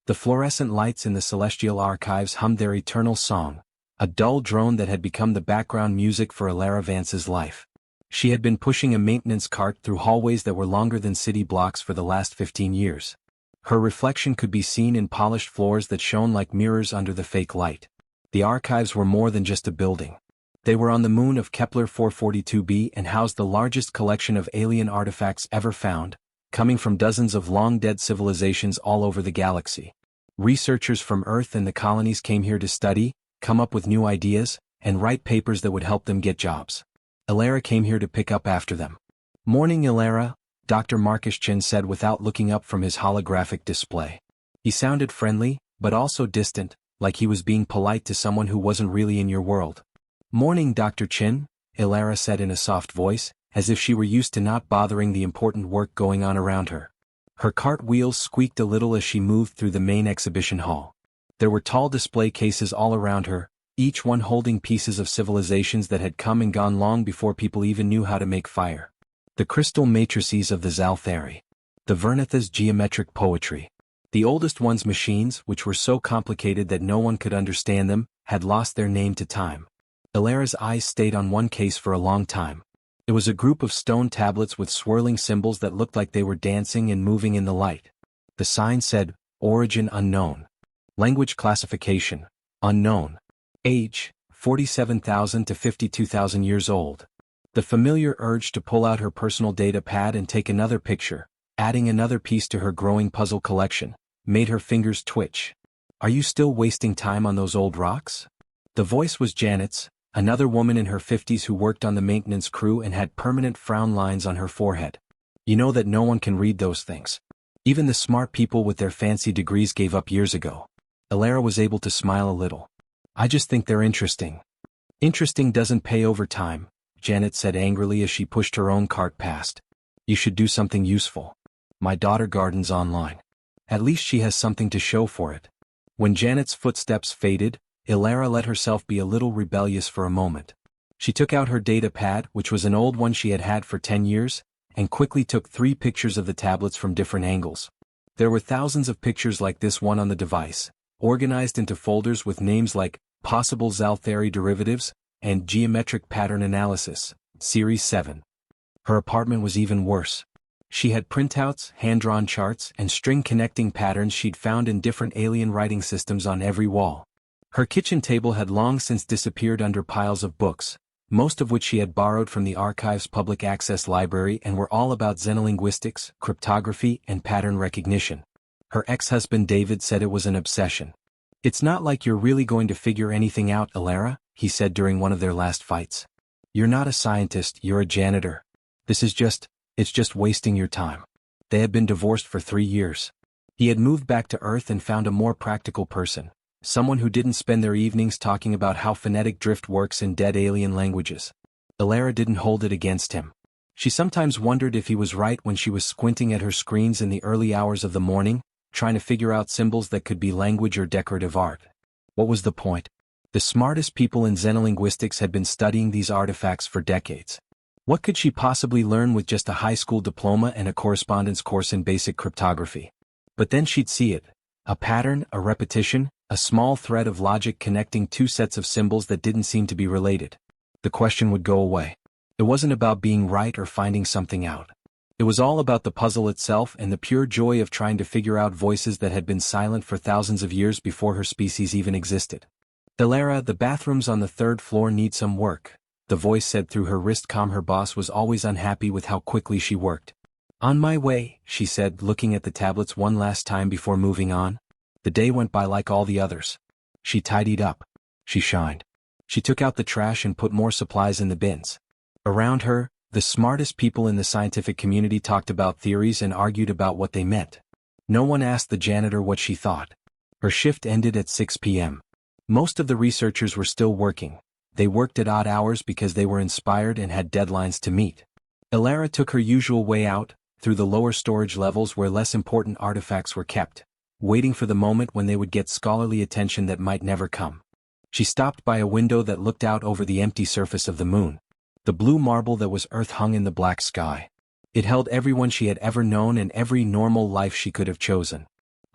The fluorescent lights in the celestial archives hummed their eternal song, a dull drone that had become the background music for Alara Vance's life. She had been pushing a maintenance cart through hallways that were longer than city blocks for the last 15 years. Her reflection could be seen in polished floors that shone like mirrors under the fake light. The archives were more than just a building. They were on the moon of Kepler 442b and housed the largest collection of alien artifacts ever found, coming from dozens of long-dead civilizations all over the galaxy. Researchers from Earth and the colonies came here to study, come up with new ideas, and write papers that would help them get jobs. Alara came here to pick up after them. "Morning, Alara," Dr. Marcus Chin said without looking up from his holographic display. He sounded friendly, but also distant, like he was being polite to someone who wasn't really in your world. "Morning, Dr. Chin," Alara said in a soft voice, as if she were used to not bothering the important work going on around her. Her cart wheels squeaked a little as she moved through the main exhibition hall. There were tall display cases all around her, each one holding pieces of civilizations that had come and gone long before people even knew how to make fire. The crystal matrices of the Zalthari. The Vernitha's geometric poetry. The oldest one's machines, which were so complicated that no one could understand them, had lost their name to time. Alara's eyes stayed on one case for a long time. It was a group of stone tablets with swirling symbols that looked like they were dancing and moving in the light. The sign said, "Origin unknown. Language classification, unknown. Age, 47,000 to 52,000 years old." The familiar urge to pull out her personal data pad and take another picture, adding another piece to her growing puzzle collection, made her fingers twitch. "Are you still wasting time on those old rocks?" The voice was Janet's, another woman in her 50s who worked on the maintenance crew and had permanent frown lines on her forehead. "You know that no one can read those things. Even the smart people with their fancy degrees gave up years ago." Alara was able to smile a little. "I just think they're interesting." "Interesting doesn't pay over time," Janet said angrily as she pushed her own cart past. "You should do something useful." "My daughter gardens online. At least she has something to show for it." When Janet's footsteps faded, Alara let herself be a little rebellious for a moment. She took out her data pad, which was an old one she had had for 10 years, and quickly took 3 pictures of the tablets from different angles. There were thousands of pictures like this one on the device, organized into folders with names like Possible Zalthari Derivatives and Geometric Pattern Analysis, Series 7. Her apartment was even worse. She had printouts, hand-drawn charts, and string-connecting patterns she'd found in different alien writing systems on every wall. Her kitchen table had long since disappeared under piles of books, most of which she had borrowed from the Archive's public access library and were all about xenolinguistics, cryptography, and pattern recognition. Her ex-husband David said it was an obsession. "It's not like you're really going to figure anything out, Alara," he said during one of their last fights. "You're not a scientist, you're a janitor. It's just wasting your time." They had been divorced for 3 years. He had moved back to Earth and found a more practical person. Someone who didn't spend their evenings talking about how phonetic drift works in dead alien languages. Alara didn't hold it against him. She sometimes wondered if he was right when she was squinting at her screens in the early hours of the morning, trying to figure out symbols that could be language or decorative art. What was the point? The smartest people in xenolinguistics had been studying these artifacts for decades. What could she possibly learn with just a high school diploma and a correspondence course in basic cryptography? But then she'd see it. A pattern, a repetition, a small thread of logic connecting 2 sets of symbols that didn't seem to be related. The question would go away. It wasn't about being right or finding something out. It was all about the puzzle itself and the pure joy of trying to figure out voices that had been silent for thousands of years before her species even existed. "Alara, the bathrooms on the 3rd floor need some work," the voice said through her wristcom. Her boss was always unhappy with how quickly she worked. "On my way," she said, looking at the tablets one last time before moving on. The day went by like all the others. She tidied up. She shined. She took out the trash and put more supplies in the bins. Around her, the smartest people in the scientific community talked about theories and argued about what they meant. No one asked the janitor what she thought. Her shift ended at 6 p.m. Most of the researchers were still working. They worked at odd hours because they were inspired and had deadlines to meet. Alara took her usual way out, through the lower storage levels where less important artifacts were kept, waiting for the moment when they would get scholarly attention that might never come. She stopped by a window that looked out over the empty surface of the moon. The blue marble that was Earth hung in the black sky. It held everyone she had ever known and every normal life she could have chosen.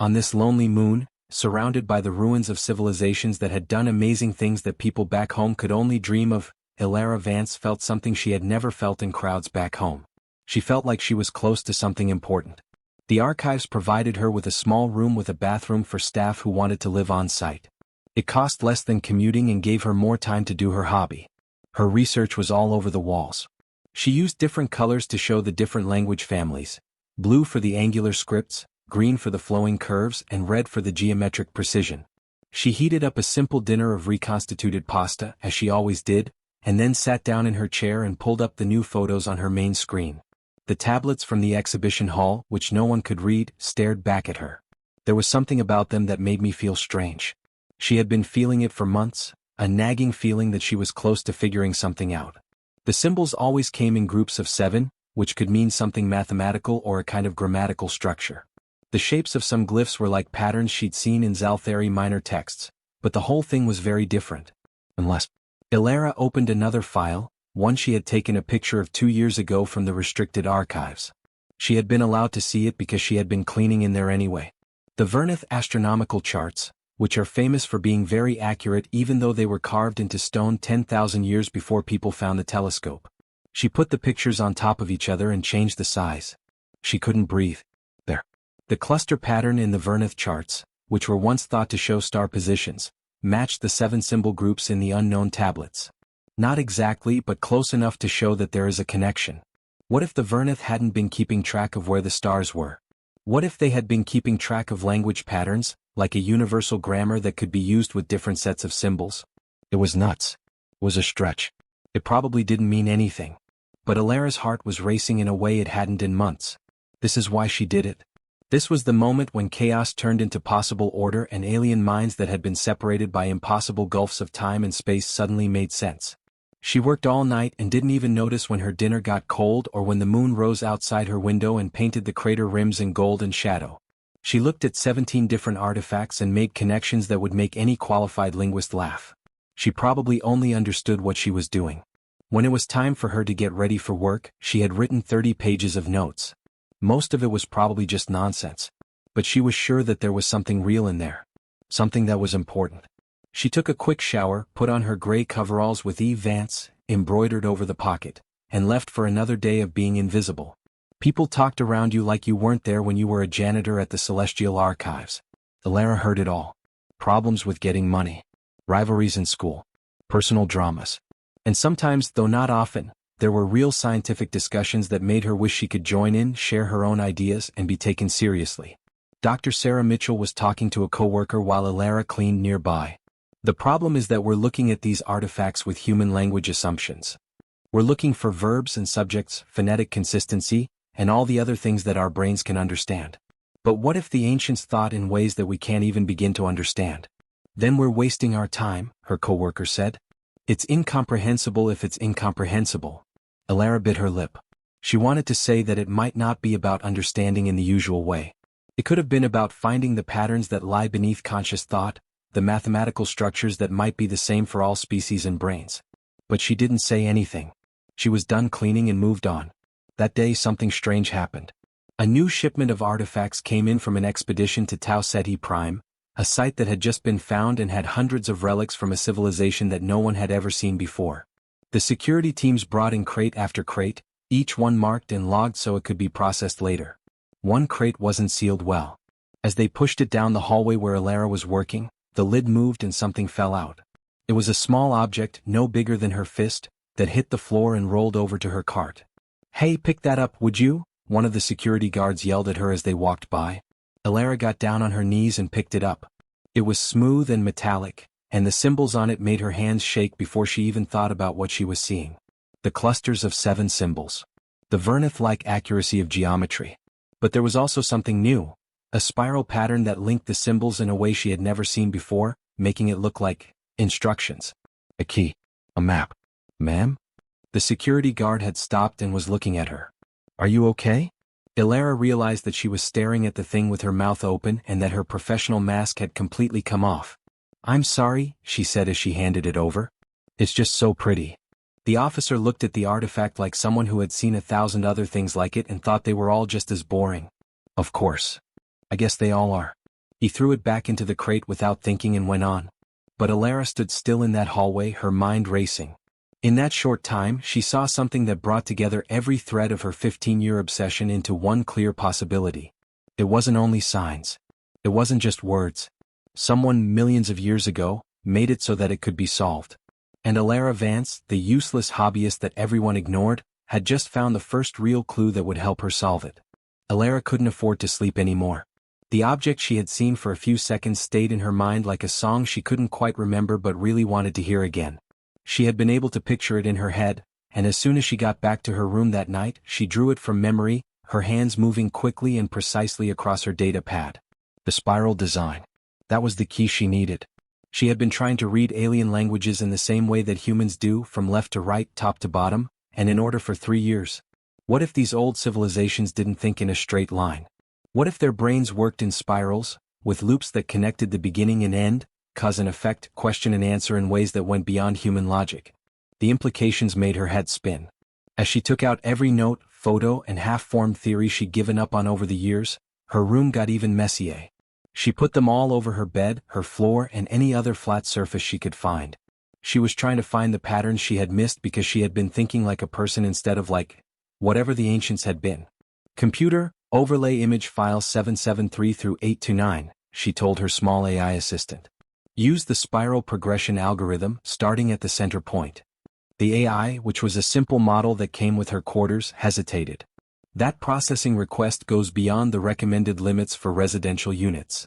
On this lonely moon, surrounded by the ruins of civilizations that had done amazing things that people back home could only dream of, Ilara Vance felt something she had never felt in crowds back home. She felt like she was close to something important. The archives provided her with a small room with a bathroom for staff who wanted to live on site. It cost less than commuting and gave her more time to do her hobby. Her research was all over the walls. She used different colors to show the different language families: blue for the angular scripts, green for the flowing curves, and red for the geometric precision. She heated up a simple dinner of reconstituted pasta, as she always did, and then sat down in her chair and pulled up the new photos on her main screen. The tablets from the exhibition hall, which no one could read, stared back at her. There was something about them that made me feel strange. She had been feeling it for months, a nagging feeling that she was close to figuring something out. The symbols always came in groups of 7, which could mean something mathematical or a kind of grammatical structure. The shapes of some glyphs were like patterns she'd seen in Zalthari minor texts, but the whole thing was very different. Unless Ilara opened another file, one she had taken a picture of 2 years ago from the restricted archives. She had been allowed to see it because she had been cleaning in there anyway. The Verneth astronomical charts, which are famous for being very accurate even though they were carved into stone 10,000 years before people found the telescope. She put the pictures on top of each other and changed the size. She couldn't breathe. There. The cluster pattern in the Verneth charts, which were once thought to show star positions, matched the 7 symbol groups in the unknown tablets. Not exactly, but close enough to show that there is a connection. What if the Verneth hadn't been keeping track of where the stars were? What if they had been keeping track of language patterns, like a universal grammar that could be used with different sets of symbols? It was nuts. It was a stretch. It probably didn't mean anything. But Ilara's heart was racing in a way it hadn't in months. This is why she did it. This was the moment when chaos turned into possible order and alien minds that had been separated by impossible gulfs of time and space suddenly made sense. She worked all night and didn't even notice when her dinner got cold or when the moon rose outside her window and painted the crater rims in gold and shadow. She looked at 17 different artifacts and made connections that would make any qualified linguist laugh. She probably only understood what she was doing. When it was time for her to get ready for work, she had written 30 pages of notes. Most of it was probably just nonsense. But she was sure that there was something real in there. Something that was important. She took a quick shower, put on her gray coveralls with E. Vance embroidered over the pocket, and left for another day of being invisible. People talked around you like you weren't there when you were a janitor at the Celestial Archives. Ilara heard it all. Problems with getting money. Rivalries in school. Personal dramas. And sometimes, though not often, there were real scientific discussions that made her wish she could join in, share her own ideas, and be taken seriously. Dr. Sarah Mitchell was talking to a coworker while Ilara cleaned nearby. The problem is that we're looking at these artifacts with human language assumptions. We're looking for verbs and subjects, phonetic consistency, and all the other things that our brains can understand. But what if the ancients thought in ways that we can't even begin to understand? Then we're wasting our time, her coworker said. It's incomprehensible if it's incomprehensible. Ilara bit her lip. She wanted to say that it might not be about understanding in the usual way. It could have been about finding the patterns that lie beneath conscious thought, the mathematical structures that might be the same for all species and brains. But she didn't say anything. She was done cleaning and moved on. That day something strange happened. A new shipment of artifacts came in from an expedition to Tau Ceti Prime, a site that had just been found and had hundreds of relics from a civilization that no one had ever seen before. The security teams brought in crate after crate, each one marked and logged so it could be processed later. One crate wasn't sealed well. As they pushed it down the hallway where Ilara was working, the lid moved and something fell out. It was a small object, no bigger than her fist, that hit the floor and rolled over to her cart. "Hey, pick that up, would you?" one of the security guards yelled at her as they walked by. Ilara got down on her knees and picked it up. It was smooth and metallic, and the symbols on it made her hands shake before she even thought about what she was seeing. The clusters of 7 symbols. The Verneth-like accuracy of geometry. But there was also something new. A spiral pattern that linked the symbols in a way she had never seen before, making it look like instructions. A key. A map. "Ma'am?" The security guard had stopped and was looking at her. "Are you okay?" Ilara realized that she was staring at the thing with her mouth open and that her professional mask had completely come off. "I'm sorry," she said as she handed it over. "It's just so pretty." The officer looked at the artifact like someone who had seen 1,000 other things like it and thought they were all just as boring. "Of course. I guess they all are." He threw it back into the crate without thinking and went on. But Alara stood still in that hallway, her mind racing. In that short time, she saw something that brought together every thread of her 15-year obsession into one clear possibility. It wasn't only signs. It wasn't just words. Someone millions of years ago made it so that it could be solved. And Alara Vance, the useless hobbyist that everyone ignored, had just found the first real clue that would help her solve it. Alara couldn't afford to sleep anymore. The object she had seen for a few seconds stayed in her mind like a song she couldn't quite remember but really wanted to hear again. She had been able to picture it in her head, and as soon as she got back to her room that night, she drew it from memory, her hands moving quickly and precisely across her data pad. The spiral design. That was the key she needed. She had been trying to read alien languages in the same way that humans do, from left to right, top to bottom, and in order for 3 years. What if these old civilizations didn't think in a straight line? What if their brains worked in spirals, with loops that connected the beginning and end, cause and effect, question and answer in ways that went beyond human logic? The implications made her head spin. As she took out every note, photo, and half-formed theory she'd given up on over the years, her room got even messier. She put them all over her bed, her floor, and any other flat surface she could find. She was trying to find the patterns she had missed because she had been thinking like a person instead of like whatever the ancients had been. Computer, overlay image file 773 through 829, she told her small AI assistant. Use the spiral progression algorithm, starting at the center point. The AI, which was a simple model that came with her quarters, hesitated. That processing request goes beyond the recommended limits for residential units.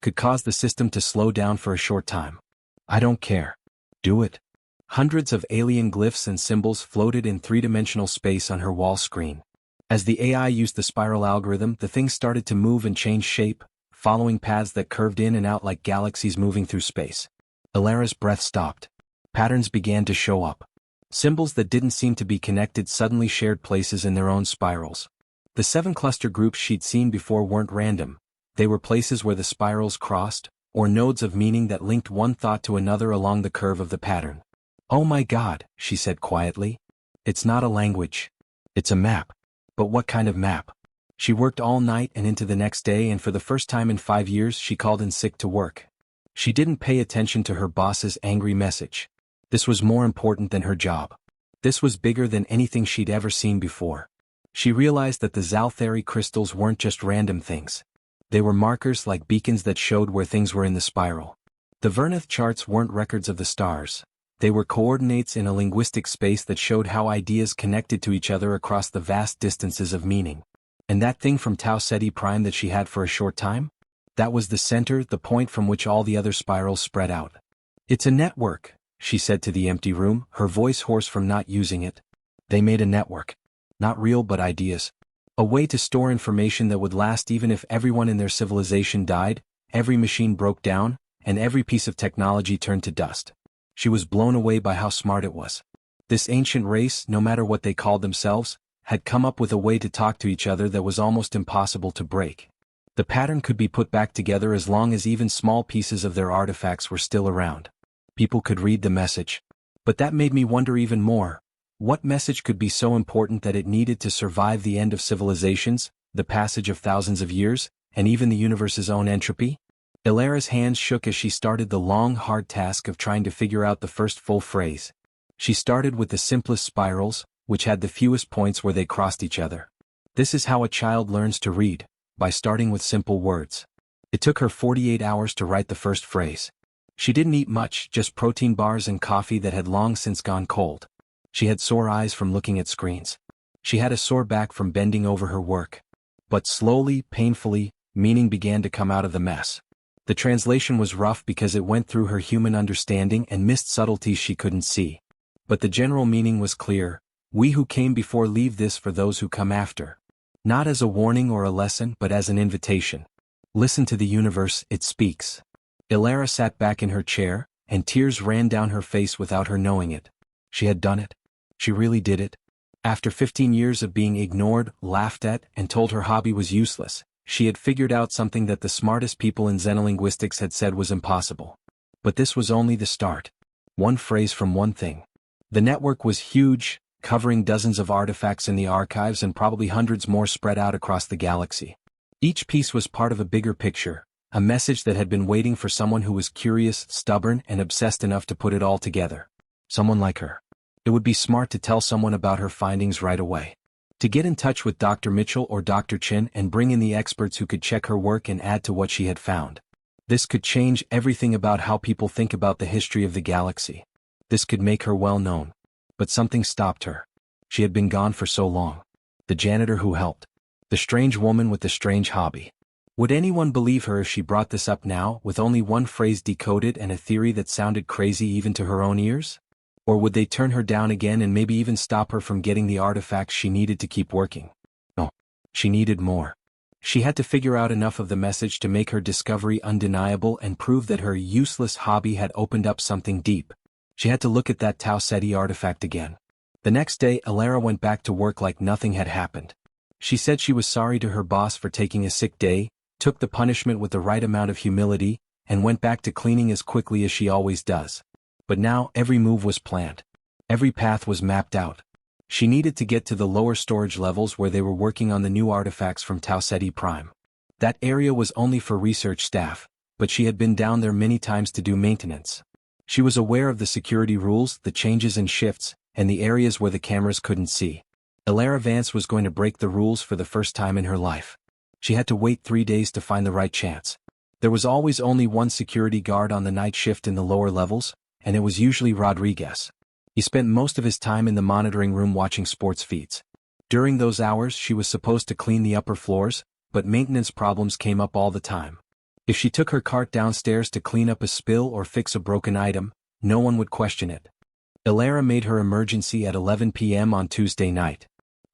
Could cause the system to slow down for a short time. I don't care. Do it. Hundreds of alien glyphs and symbols floated in three-dimensional space on her wall screen. As the AI used the spiral algorithm, the thing started to move and change shape, following paths that curved in and out like galaxies moving through space. Alara's breath stopped. Patterns began to show up. Symbols that didn't seem to be connected suddenly shared places in their own spirals. The 7 cluster groups she'd seen before weren't random. They were places where the spirals crossed, or nodes of meaning that linked one thought to another along the curve of the pattern. Oh my God, she said quietly. It's not a language. It's a map. But what kind of map? She worked all night and into the next day, and for the first time in 5 years she called in sick to work. She didn't pay attention to her boss's angry message. This was more important than her job. This was bigger than anything she'd ever seen before. She realized that the Zalthari crystals weren't just random things. They were markers like beacons that showed where things were in the spiral. The Verneth charts weren't records of the stars. They were coordinates in a linguistic space that showed how ideas connected to each other across the vast distances of meaning. And that thing from Tau Ceti Prime that she had for a short time? That was the center, the point from which all the other spirals spread out. It's a network, she said to the empty room, her voice hoarse from not using it. They made a network. Not real but ideas. A way to store information that would last even if everyone in their civilization died, every machine broke down, and every piece of technology turned to dust. She was blown away by how smart it was. This ancient race, no matter what they called themselves, had come up with a way to talk to each other that was almost impossible to break. The pattern could be put back together as long as even small pieces of their artifacts were still around. People could read the message. But that made me wonder even more. What message could be so important that it needed to survive the end of civilizations, the passage of thousands of years, and even the universe's own entropy? Alara's hands shook as she started the long, hard task of trying to figure out the first full phrase. She started with the simplest spirals, which had the fewest points where they crossed each other. This is how a child learns to read, by starting with simple words. It took her 48 hours to write the first phrase. She didn't eat much, just protein bars and coffee that had long since gone cold. She had sore eyes from looking at screens. She had a sore back from bending over her work. But slowly, painfully, meaning began to come out of the mess. The translation was rough because it went through her human understanding and missed subtleties she couldn't see. But the general meaning was clear. We who came before leave this for those who come after. Not as a warning or a lesson but as an invitation. Listen to the universe, it speaks. Alara sat back in her chair, and tears ran down her face without her knowing it. She had done it. She really did it. After 15 years of being ignored, laughed at, and told her hobby was useless, she had figured out something that the smartest people in xenolinguistics had said was impossible. But this was only the start. One phrase from one thing. The network was huge, covering dozens of artifacts in the archives and probably hundreds more spread out across the galaxy. Each piece was part of a bigger picture, A message that had been waiting for someone who was curious, stubborn, and obsessed enough to put it all together. Someone like her. It would be smart to tell someone about her findings right away. To get in touch with Dr. Mitchell or Dr. Chin and bring in the experts who could check her work and add to what she had found. This could change everything about how people think about the history of the galaxy. This could make her well known. But something stopped her. She had been gone for so long. The janitor who helped. The strange woman with the strange hobby. Would anyone believe her if she brought this up now, with only one phrase decoded and a theory that sounded crazy even to her own ears? Or would they turn her down again and maybe even stop her from getting the artifacts she needed to keep working? No. She needed more. She had to figure out enough of the message to make her discovery undeniable and prove that her useless hobby had opened up something deep. She had to look at that Tau Ceti artifact again. The next day, Alara went back to work like nothing had happened. She said she was sorry to her boss for taking a sick day, took the punishment with the right amount of humility, and went back to cleaning as quickly as she always does. But now every move was planned. Every path was mapped out. She needed to get to the lower storage levels where they were working on the new artifacts from Tau Ceti Prime. That area was only for research staff, but she had been down there many times to do maintenance. She was aware of the security rules, the changes and shifts, and the areas where the cameras couldn't see. Alara Vance was going to break the rules for the first time in her life. She had to wait 3 days to find the right chance. There was always only one security guard on the night shift in the lower levels, and it was usually Rodriguez. He spent most of his time in the monitoring room watching sports feeds. During those hours she was supposed to clean the upper floors, but maintenance problems came up all the time. If she took her cart downstairs to clean up a spill or fix a broken item, no one would question it. Alara made her emergency at 11 p.m. on Tuesday night.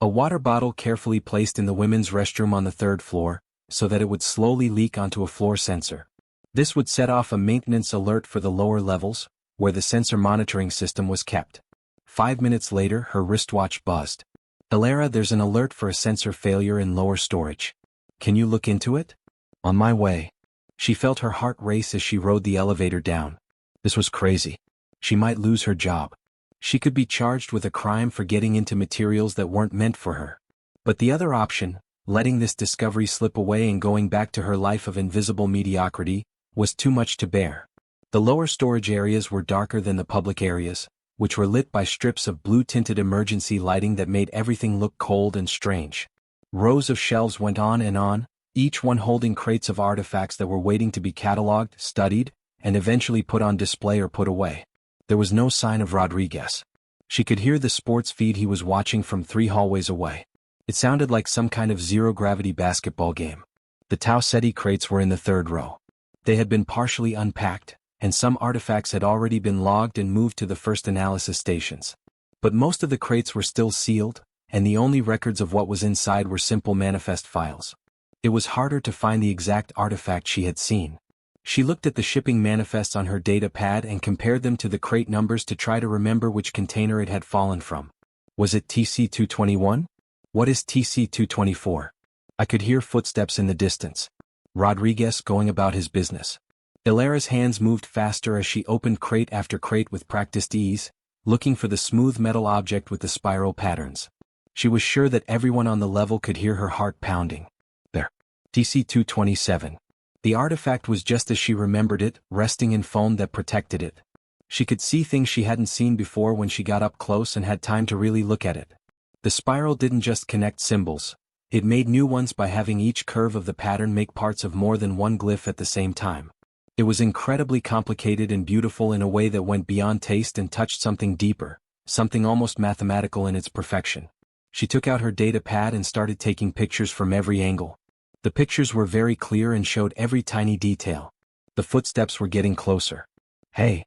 A water bottle carefully placed in the women's restroom on the 3rd floor, so that it would slowly leak onto a floor sensor. This would set off a maintenance alert for the lower levels, where the sensor monitoring system was kept. 5 minutes later, her wristwatch buzzed. Alara, there's an alert for a sensor failure in lower storage. Can you look into it? On my way. She felt her heart race as she rode the elevator down. This was crazy. She might lose her job. She could be charged with a crime for getting into materials that weren't meant for her. But the other option, letting this discovery slip away and going back to her life of invisible mediocrity, was too much to bear. The lower storage areas were darker than the public areas, which were lit by strips of blue-tinted emergency lighting that made everything look cold and strange. Rows of shelves went on, each one holding crates of artifacts that were waiting to be cataloged, studied, and eventually put on display or put away. There was no sign of Rodriguez. She could hear the sports feed he was watching from 3 hallways away. It sounded like some kind of zero-gravity basketball game. The Tau Ceti crates were in the 3rd row. They had been partially unpacked, and some artifacts had already been logged and moved to the first analysis stations. But most of the crates were still sealed, and the only records of what was inside were simple manifest files. It was harder to find the exact artifact she had seen. She looked at the shipping manifests on her data pad and compared them to the crate numbers to try to remember which container it had fallen from. Was it TC-221? What is TC-224? I could hear footsteps in the distance. Rodriguez going about his business. Alara's hands moved faster as she opened crate after crate with practiced ease, looking for the smooth metal object with the spiral patterns. She was sure that everyone on the level could hear her heart pounding. There. TC-227. The artifact was just as she remembered it, resting in foam that protected it. She could see things she hadn't seen before when she got up close and had time to really look at it. The spiral didn't just connect symbols. It made new ones by having each curve of the pattern make parts of more than one glyph at the same time. It was incredibly complicated and beautiful in a way that went beyond taste and touched something deeper, something almost mathematical in its perfection. She took out her data pad and started taking pictures from every angle. The pictures were very clear and showed every tiny detail. The footsteps were getting closer. Hey!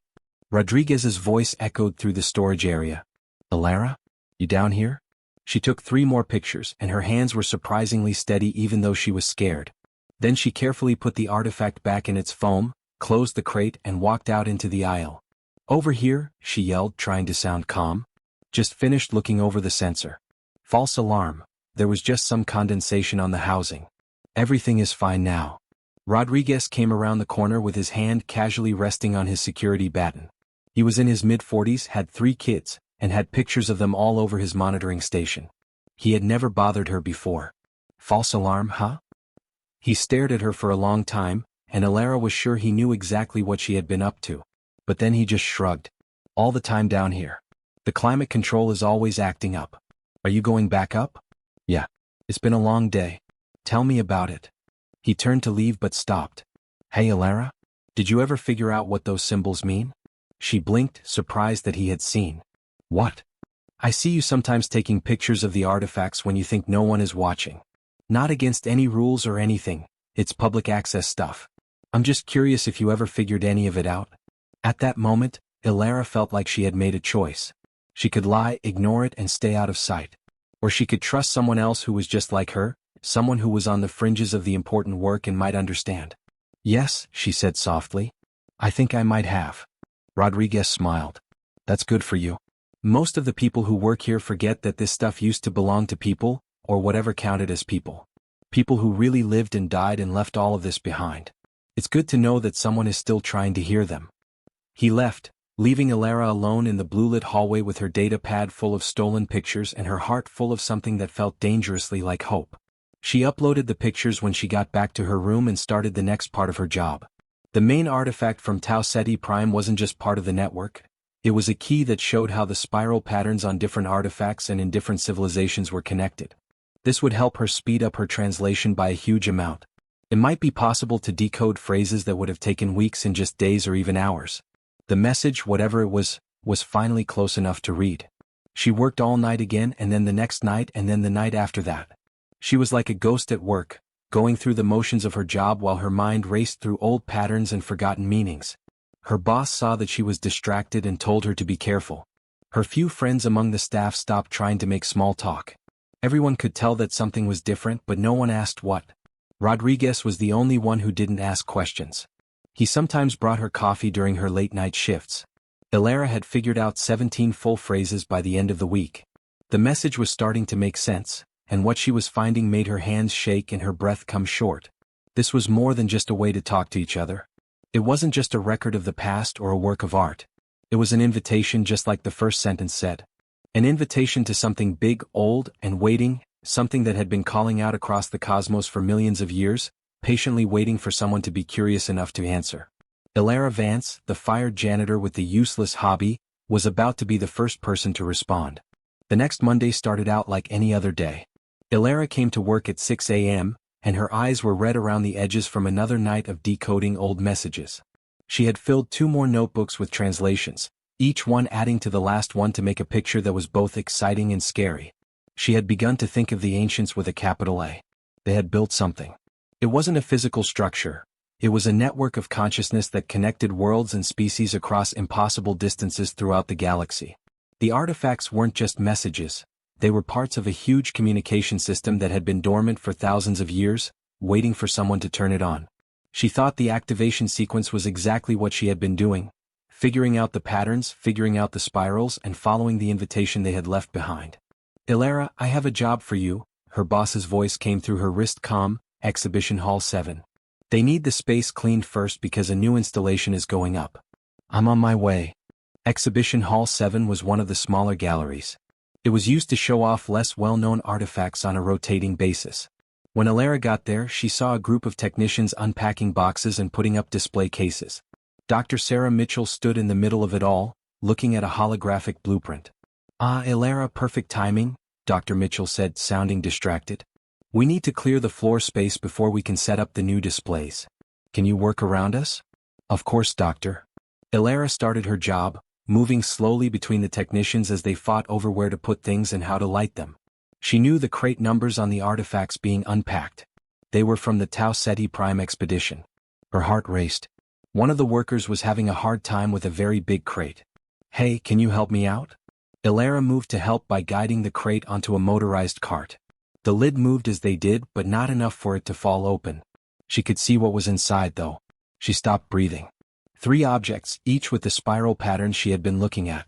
Rodriguez's voice echoed through the storage area. Alara? You down here? She took 3 more pictures and her hands were surprisingly steady even though she was scared. Then she carefully put the artifact back in its foam, closed the crate and walked out into the aisle. Over here, she yelled, trying to sound calm. Just finished looking over the sensor. False alarm. There was just some condensation on the housing. Everything is fine now. Rodriguez came around the corner with his hand casually resting on his security baton. He was in his mid-40s, had 3 kids, and had pictures of them all over his monitoring station. He had never bothered her before. False alarm, huh? He stared at her for a long time, and Alara was sure he knew exactly what she had been up to. But then he just shrugged. All the time down here. The climate control is always acting up. Are you going back up? Yeah. It's been a long day. Tell me about it. He turned to leave but stopped. Hey Alara? Did you ever figure out what those symbols mean? She blinked, surprised that he had seen. What? I see you sometimes taking pictures of the artifacts when you think no one is watching. Not against any rules or anything, it's public access stuff. I'm just curious if you ever figured any of it out. At that moment, Alara felt like she had made a choice. She could lie, ignore it and stay out of sight. Or she could trust someone else who was just like her, someone who was on the fringes of the important work and might understand. Yes, she said softly. I think I might have. Rodriguez smiled. That's good for you. Most of the people who work here forget that this stuff used to belong to people, or whatever counted as people. People who really lived and died and left all of this behind. It's good to know that someone is still trying to hear them. He left, leaving Alara alone in the blue-lit hallway with her data pad full of stolen pictures and her heart full of something that felt dangerously like hope. She uploaded the pictures when she got back to her room and started the next part of her job. The main artifact from Tau Ceti Prime wasn't just part of the network. It was a key that showed how the spiral patterns on different artifacts and in different civilizations were connected. This would help her speed up her translation by a huge amount. It might be possible to decode phrases that would have taken weeks in just days or even hours. The message, whatever it was finally close enough to read. She worked all night again and then the next night and then the night after that. She was like a ghost at work, going through the motions of her job while her mind raced through old patterns and forgotten meanings. Her boss saw that she was distracted and told her to be careful. Her few friends among the staff stopped trying to make small talk. Everyone could tell that something was different but no one asked what. Rodriguez was the only one who didn't ask questions. He sometimes brought her coffee during her late-night shifts. Alara had figured out 17 full phrases by the end of the week. The message was starting to make sense, and what she was finding made her hands shake and her breath come short. This was more than just a way to talk to each other. It wasn't just a record of the past or a work of art. It was an invitation just like the first sentence said. An invitation to something big, old, and waiting, something that had been calling out across the cosmos for millions of years, patiently waiting for someone to be curious enough to answer. Alara Vance, the fired janitor with the useless hobby, was about to be the first person to respond. The next Monday started out like any other day. Alara came to work at 6 a.m., and her eyes were red around the edges from another night of decoding old messages. She had filled 2 more notebooks with translations, each one adding to the last one to make a picture that was both exciting and scary. She had begun to think of the ancients with a capital A. They had built something. It wasn't a physical structure. It was a network of consciousness that connected worlds and species across impossible distances throughout the galaxy. The artifacts weren't just messages. They were parts of a huge communication system that had been dormant for thousands of years, waiting for someone to turn it on. She thought the activation sequence was exactly what she had been doing, figuring out the patterns, figuring out the spirals, and following the invitation they had left behind. Alara, I have a job for you, her boss's voice came through her wrist comm, Exhibition Hall 7. They need the space cleaned first because a new installation is going up. I'm on my way. Exhibition Hall 7 was one of the smaller galleries. It was used to show off less well-known artifacts on a rotating basis. When Alara got there, she saw a group of technicians unpacking boxes and putting up display cases. Dr. Sarah Mitchell stood in the middle of it all, looking at a holographic blueprint. Ah, Alara, perfect timing, Dr. Mitchell said, sounding distracted. We need to clear the floor space before we can set up the new displays. Can you work around us? Of course, Doctor. Alara started her job, moving slowly between the technicians as they fought over where to put things and how to light them. She knew the crate numbers on the artifacts being unpacked. They were from the Tau Ceti Prime expedition. Her heart raced. One of the workers was having a hard time with a very big crate. Hey, can you help me out? Alara moved to help by guiding the crate onto a motorized cart. The lid moved as they did, but not enough for it to fall open. She could see what was inside, though. She stopped breathing. 3 objects, each with the spiral patterns she had been looking at.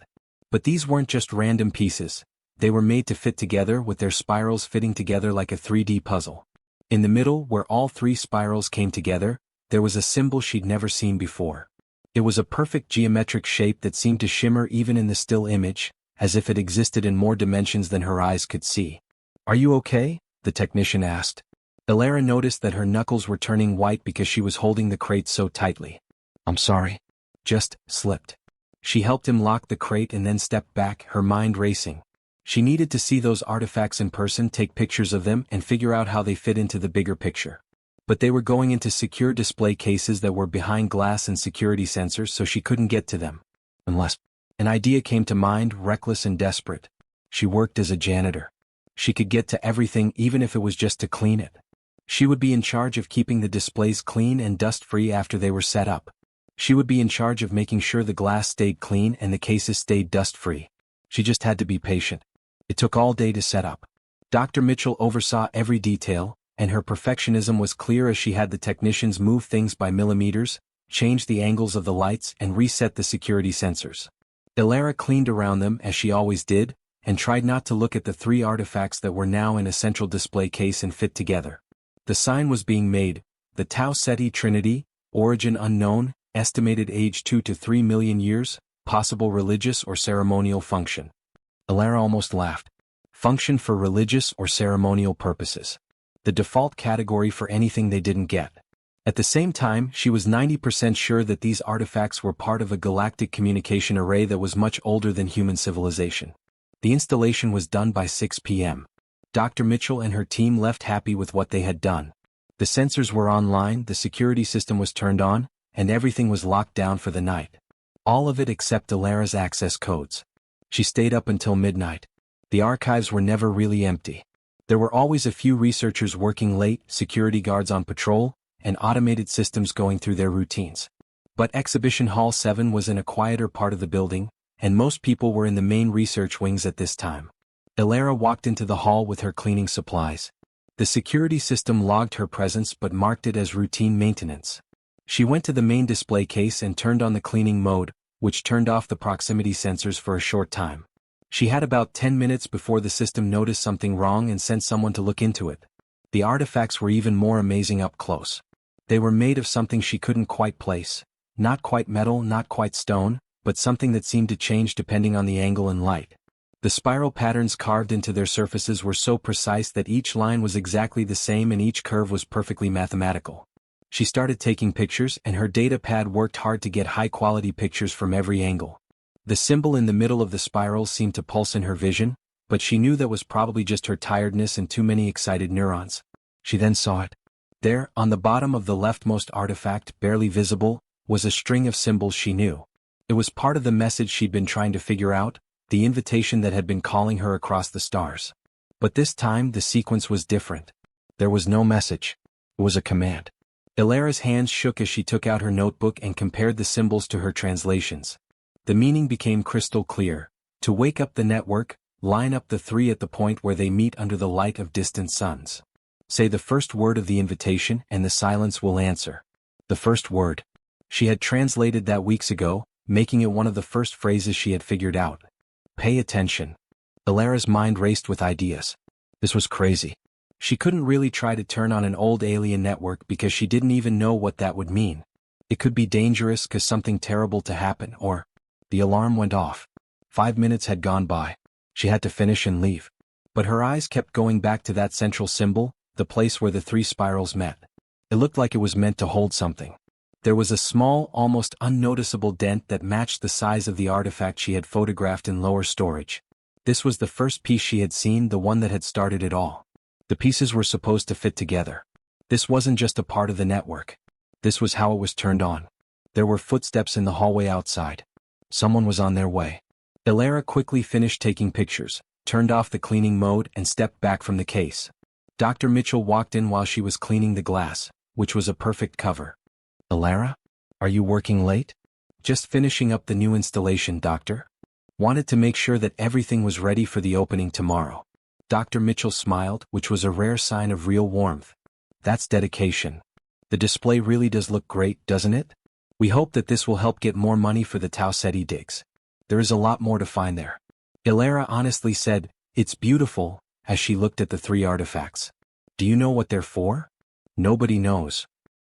But these weren't just random pieces. They were made to fit together, with their spirals fitting together like a 3D puzzle. In the middle, where all 3 spirals came together, there was a symbol she'd never seen before. It was a perfect geometric shape that seemed to shimmer even in the still image, as if it existed in more dimensions than her eyes could see. Are you okay? The technician asked. Elara noticed that her knuckles were turning white because she was holding the crate so tightly. "I'm sorry. Just slipped." She helped him lock the crate and then stepped back, her mind racing. She needed to see those artifacts in person, take pictures of them, and figure out how they fit into the bigger picture. But they were going into secure display cases that were behind glass and security sensors, so she couldn't get to them. Unless an idea came to mind, reckless and desperate. She worked as a janitor. She could get to everything, even if it was just to clean it. She would be in charge of keeping the displays clean and dust-free after they were set up. She would be in charge of making sure the glass stayed clean and the cases stayed dust-free. She just had to be patient. It took all day to set up. Dr. Mitchell oversaw every detail, and her perfectionism was clear as she had the technicians move things by millimeters, change the angles of the lights, and reset the security sensors. Elara cleaned around them as she always did, and tried not to look at the 3 artifacts that were now in a central display case and fit together. The sign was being made, the Tau Ceti Trinity, origin unknown, estimated age 2 to 3 million years, possible religious or ceremonial function. Elara almost laughed. Function for religious or ceremonial purposes. The default category for anything they didn't get. At the same time, she was 90% sure that these artifacts were part of a galactic communication array that was much older than human civilization. The installation was done by 6 p.m. Dr. Mitchell and her team left happy with what they had done. The sensors were online, the security system was turned on, and everything was locked down for the night. All of it except Elara's access codes. She stayed up until midnight. The archives were never really empty. There were always a few researchers working late, security guards on patrol, and automated systems going through their routines. But Exhibition Hall 7 was in a quieter part of the building, and most people were in the main research wings at this time. Elara walked into the hall with her cleaning supplies. The security system logged her presence but marked it as routine maintenance. She went to the main display case and turned on the cleaning mode, which turned off the proximity sensors for a short time. She had about 10 minutes before the system noticed something wrong and sent someone to look into it. The artifacts were even more amazing up close. They were made of something she couldn't quite place. Not quite metal, not quite stone, but something that seemed to change depending on the angle and light. The spiral patterns carved into their surfaces were so precise that each line was exactly the same and each curve was perfectly mathematical. She started taking pictures, and her data pad worked hard to get high-quality pictures from every angle. The symbol in the middle of the spiral seemed to pulse in her vision, but she knew that was probably just her tiredness and too many excited neurons. She then saw it. There, on the bottom of the leftmost artifact, barely visible, was a string of symbols she knew. It was part of the message she'd been trying to figure out, the invitation that had been calling her across the stars. But this time the sequence was different. There was no message. It was a command. Elara's hands shook as she took out her notebook and compared the symbols to her translations. The meaning became crystal clear. To wake up the network, line up the 3 at the point where they meet under the light of distant suns. Say the first word of the invitation and the silence will answer. The first word. She had translated that weeks ago, making it one of the first phrases she had figured out. Pay attention. Elara's mind raced with ideas. This was crazy. She couldn't really try to turn on an old alien network because she didn't even know what that would mean. It could be dangerous cause something terrible to happen, or... The alarm went off. 5 minutes had gone by. She had to finish and leave. But her eyes kept going back to that central symbol, the place where the 3 spirals met. It looked like it was meant to hold something. There was a small, almost unnoticeable dent that matched the size of the artifact she had photographed in lower storage. This was the first piece she had seen, the one that had started it all. The pieces were supposed to fit together. This wasn't just a part of the network. This was how it was turned on. There were footsteps in the hallway outside. Someone was on their way. Elara quickly finished taking pictures, turned off the cleaning mode and stepped back from the case. Dr. Mitchell walked in while she was cleaning the glass, which was a perfect cover. Elara? Are you working late? Just finishing up the new installation, Doctor. Wanted to make sure that everything was ready for the opening tomorrow. Dr. Mitchell smiled, which was a rare sign of real warmth. That's dedication. The display really does look great, doesn't it? We hope that this will help get more money for the Tau Ceti digs. There is a lot more to find there. Elara honestly said, "It's beautiful," as she looked at the 3 artifacts. Do you know what they're for? Nobody knows.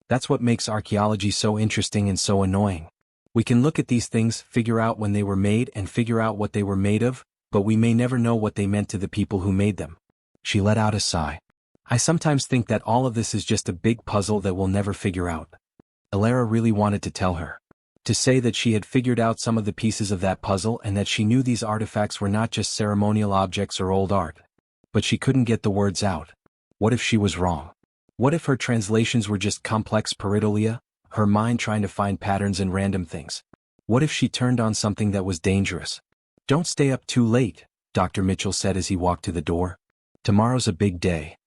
That's what makes archaeology so interesting and so annoying. We can look at these things, figure out when they were made and figure out what they were made of, but we may never know what they meant to the people who made them. She let out a sigh. I sometimes think that all of this is just a big puzzle that we'll never figure out. Alara really wanted to tell her. To say that she had figured out some of the pieces of that puzzle and that she knew these artifacts were not just ceremonial objects or old art. But she couldn't get the words out. What if she was wrong? What if her translations were just complex pareidolia, her mind trying to find patterns in random things? What if she turned on something that was dangerous? Don't stay up too late, Dr. Mitchell said as he walked to the door. Tomorrow's a big day.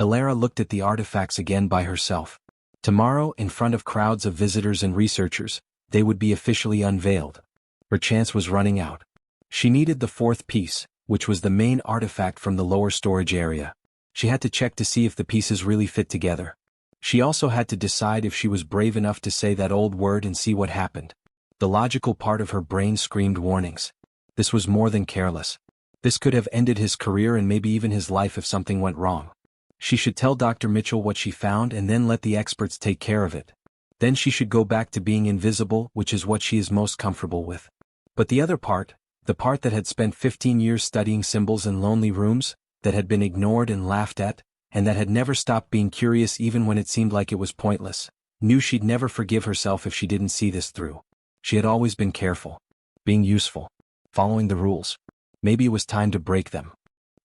Alara looked at the artifacts again by herself. Tomorrow, in front of crowds of visitors and researchers, they would be officially unveiled. Her chance was running out. She needed the fourth piece, which was the main artifact from the lower storage area. She had to check to see if the pieces really fit together. She also had to decide if she was brave enough to say that old word and see what happened. The logical part of her brain screamed warnings. This was more than careless. This could have ended his career and maybe even his life if something went wrong. She should tell Dr. Mitchell what she found and then let the experts take care of it. Then she should go back to being invisible, which is what she is most comfortable with. But the other part, the part that had spent 15 years studying symbols in lonely rooms, that had been ignored and laughed at, and that had never stopped being curious even when it seemed like it was pointless, knew she'd never forgive herself if she didn't see this through. She had always been careful, being useful, following the rules. Maybe it was time to break them.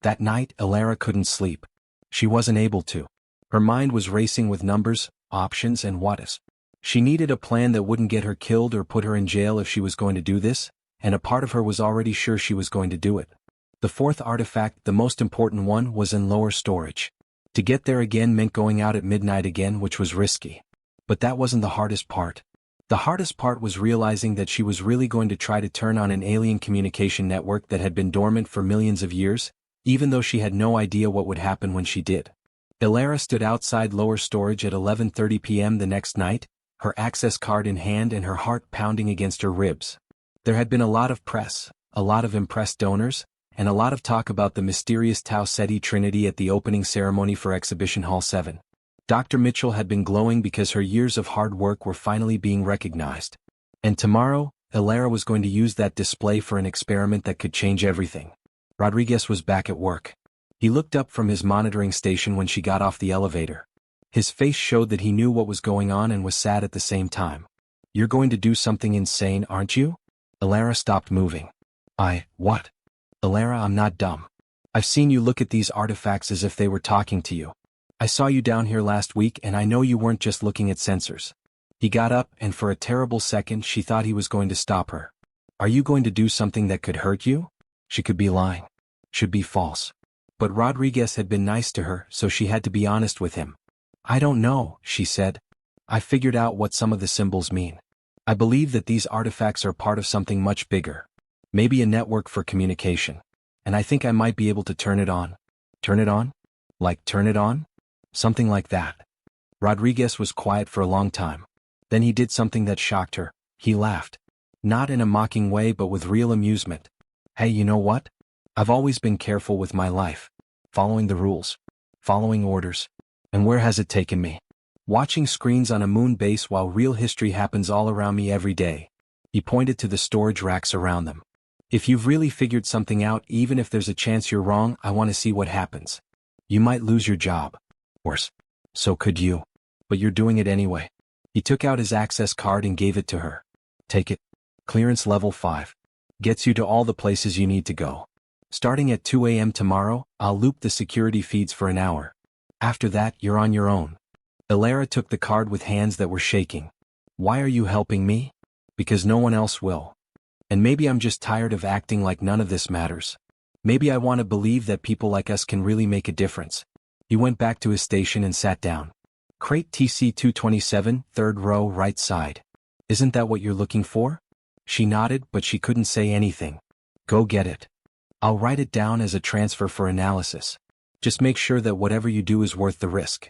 That night, Alara couldn't sleep. She wasn't able to. Her mind was racing with numbers, options, and what-ifs. She needed a plan that wouldn't get her killed or put her in jail if she was going to do this, and a part of her was already sure she was going to do it. The fourth artifact, the most important one, was in lower storage. To get there again meant going out at midnight again, which was risky. But that wasn't the hardest part. The hardest part was realizing that she was really going to try to turn on an alien communication network that had been dormant for millions of years, even though she had no idea what would happen when she did. Alara stood outside lower storage at 11:30 p.m. the next night, her access card in hand and her heart pounding against her ribs. There had been a lot of press, a lot of impressed donors, and a lot of talk about the mysterious Tau Ceti Trinity at the opening ceremony for Exhibition Hall 7. Dr. Mitchell had been glowing because her years of hard work were finally being recognized. And tomorrow, Alara was going to use that display for an experiment that could change everything. Rodriguez was back at work. He looked up from his monitoring station when she got off the elevator. His face showed that he knew what was going on and was sad at the same time. You're going to do something insane, aren't you? Alara stopped moving. What? Alara, I'm not dumb. I've seen you look at these artifacts as if they were talking to you. I saw you down here last week and I know you weren't just looking at sensors. He got up and for a terrible second she thought he was going to stop her. Are you going to do something that could hurt you? She could be lying. Should be false. But Rodriguez had been nice to her, so she had to be honest with him. I don't know, she said. I figured out what some of the symbols mean. I believe that these artifacts are part of something much bigger. Maybe a network for communication. And I think I might be able to turn it on. Turn it on? Like turn it on? Something like that. Rodriguez was quiet for a long time. Then he did something that shocked her. He laughed. Not in a mocking way but with real amusement. Hey, you know what? I've always been careful with my life. Following the rules. Following orders. And where has it taken me? Watching screens on a moon base while real history happens all around me every day. He pointed to the storage racks around them. If you've really figured something out, even if there's a chance you're wrong, I want to see what happens. You might lose your job. Worse. So could you. But you're doing it anyway. He took out his access card and gave it to her. Take it. Clearance level 5. Gets you to all the places you need to go. Starting at 2 a.m. tomorrow, I'll loop the security feeds for an hour. After that, you're on your own. Alara took the card with hands that were shaking. Why are you helping me? Because no one else will. And maybe I'm just tired of acting like none of this matters. Maybe I want to believe that people like us can really make a difference. He went back to his station and sat down. Crate TC-227, third row, right side. Isn't that what you're looking for? She nodded, but she couldn't say anything. Go get it. I'll write it down as a transfer for analysis. Just make sure that whatever you do is worth the risk.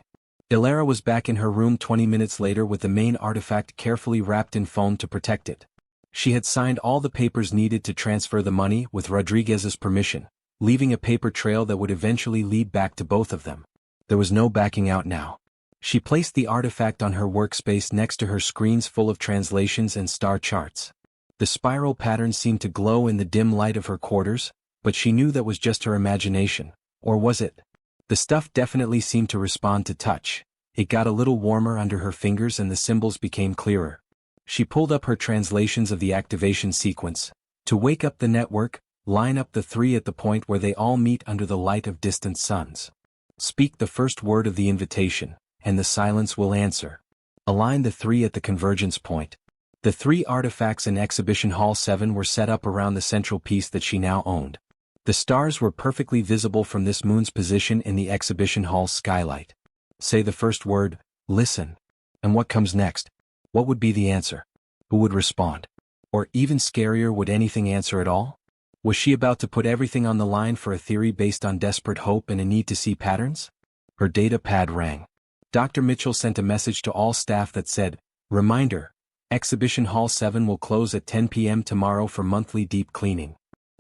Alara was back in her room 20 minutes later with the main artifact carefully wrapped in foam to protect it. She had signed all the papers needed to transfer the money with Rodriguez's permission, leaving a paper trail that would eventually lead back to both of them. There was no backing out now. She placed the artifact on her workspace next to her screens full of translations and star charts. The spiral pattern seemed to glow in the dim light of her quarters, but she knew that was just her imagination. Or was it? The stuff definitely seemed to respond to touch. It got a little warmer under her fingers and the symbols became clearer. She pulled up her translations of the activation sequence. To wake up the network, line up the three at the point where they all meet under the light of distant suns. Speak the first word of the invitation, and the silence will answer. Align the three at the convergence point. The three artifacts in Exhibition Hall 7 were set up around the central piece that she now owned. The stars were perfectly visible from this moon's position in the Exhibition Hall's skylight. Say the first word, listen. And what comes next? What would be the answer? Who would respond? Or even scarier, would anything answer at all? Was she about to put everything on the line for a theory based on desperate hope and a need to see patterns? Her data pad rang. Dr. Mitchell sent a message to all staff that said, "Reminder, Exhibition Hall 7 will close at 10 p.m. tomorrow for monthly deep cleaning.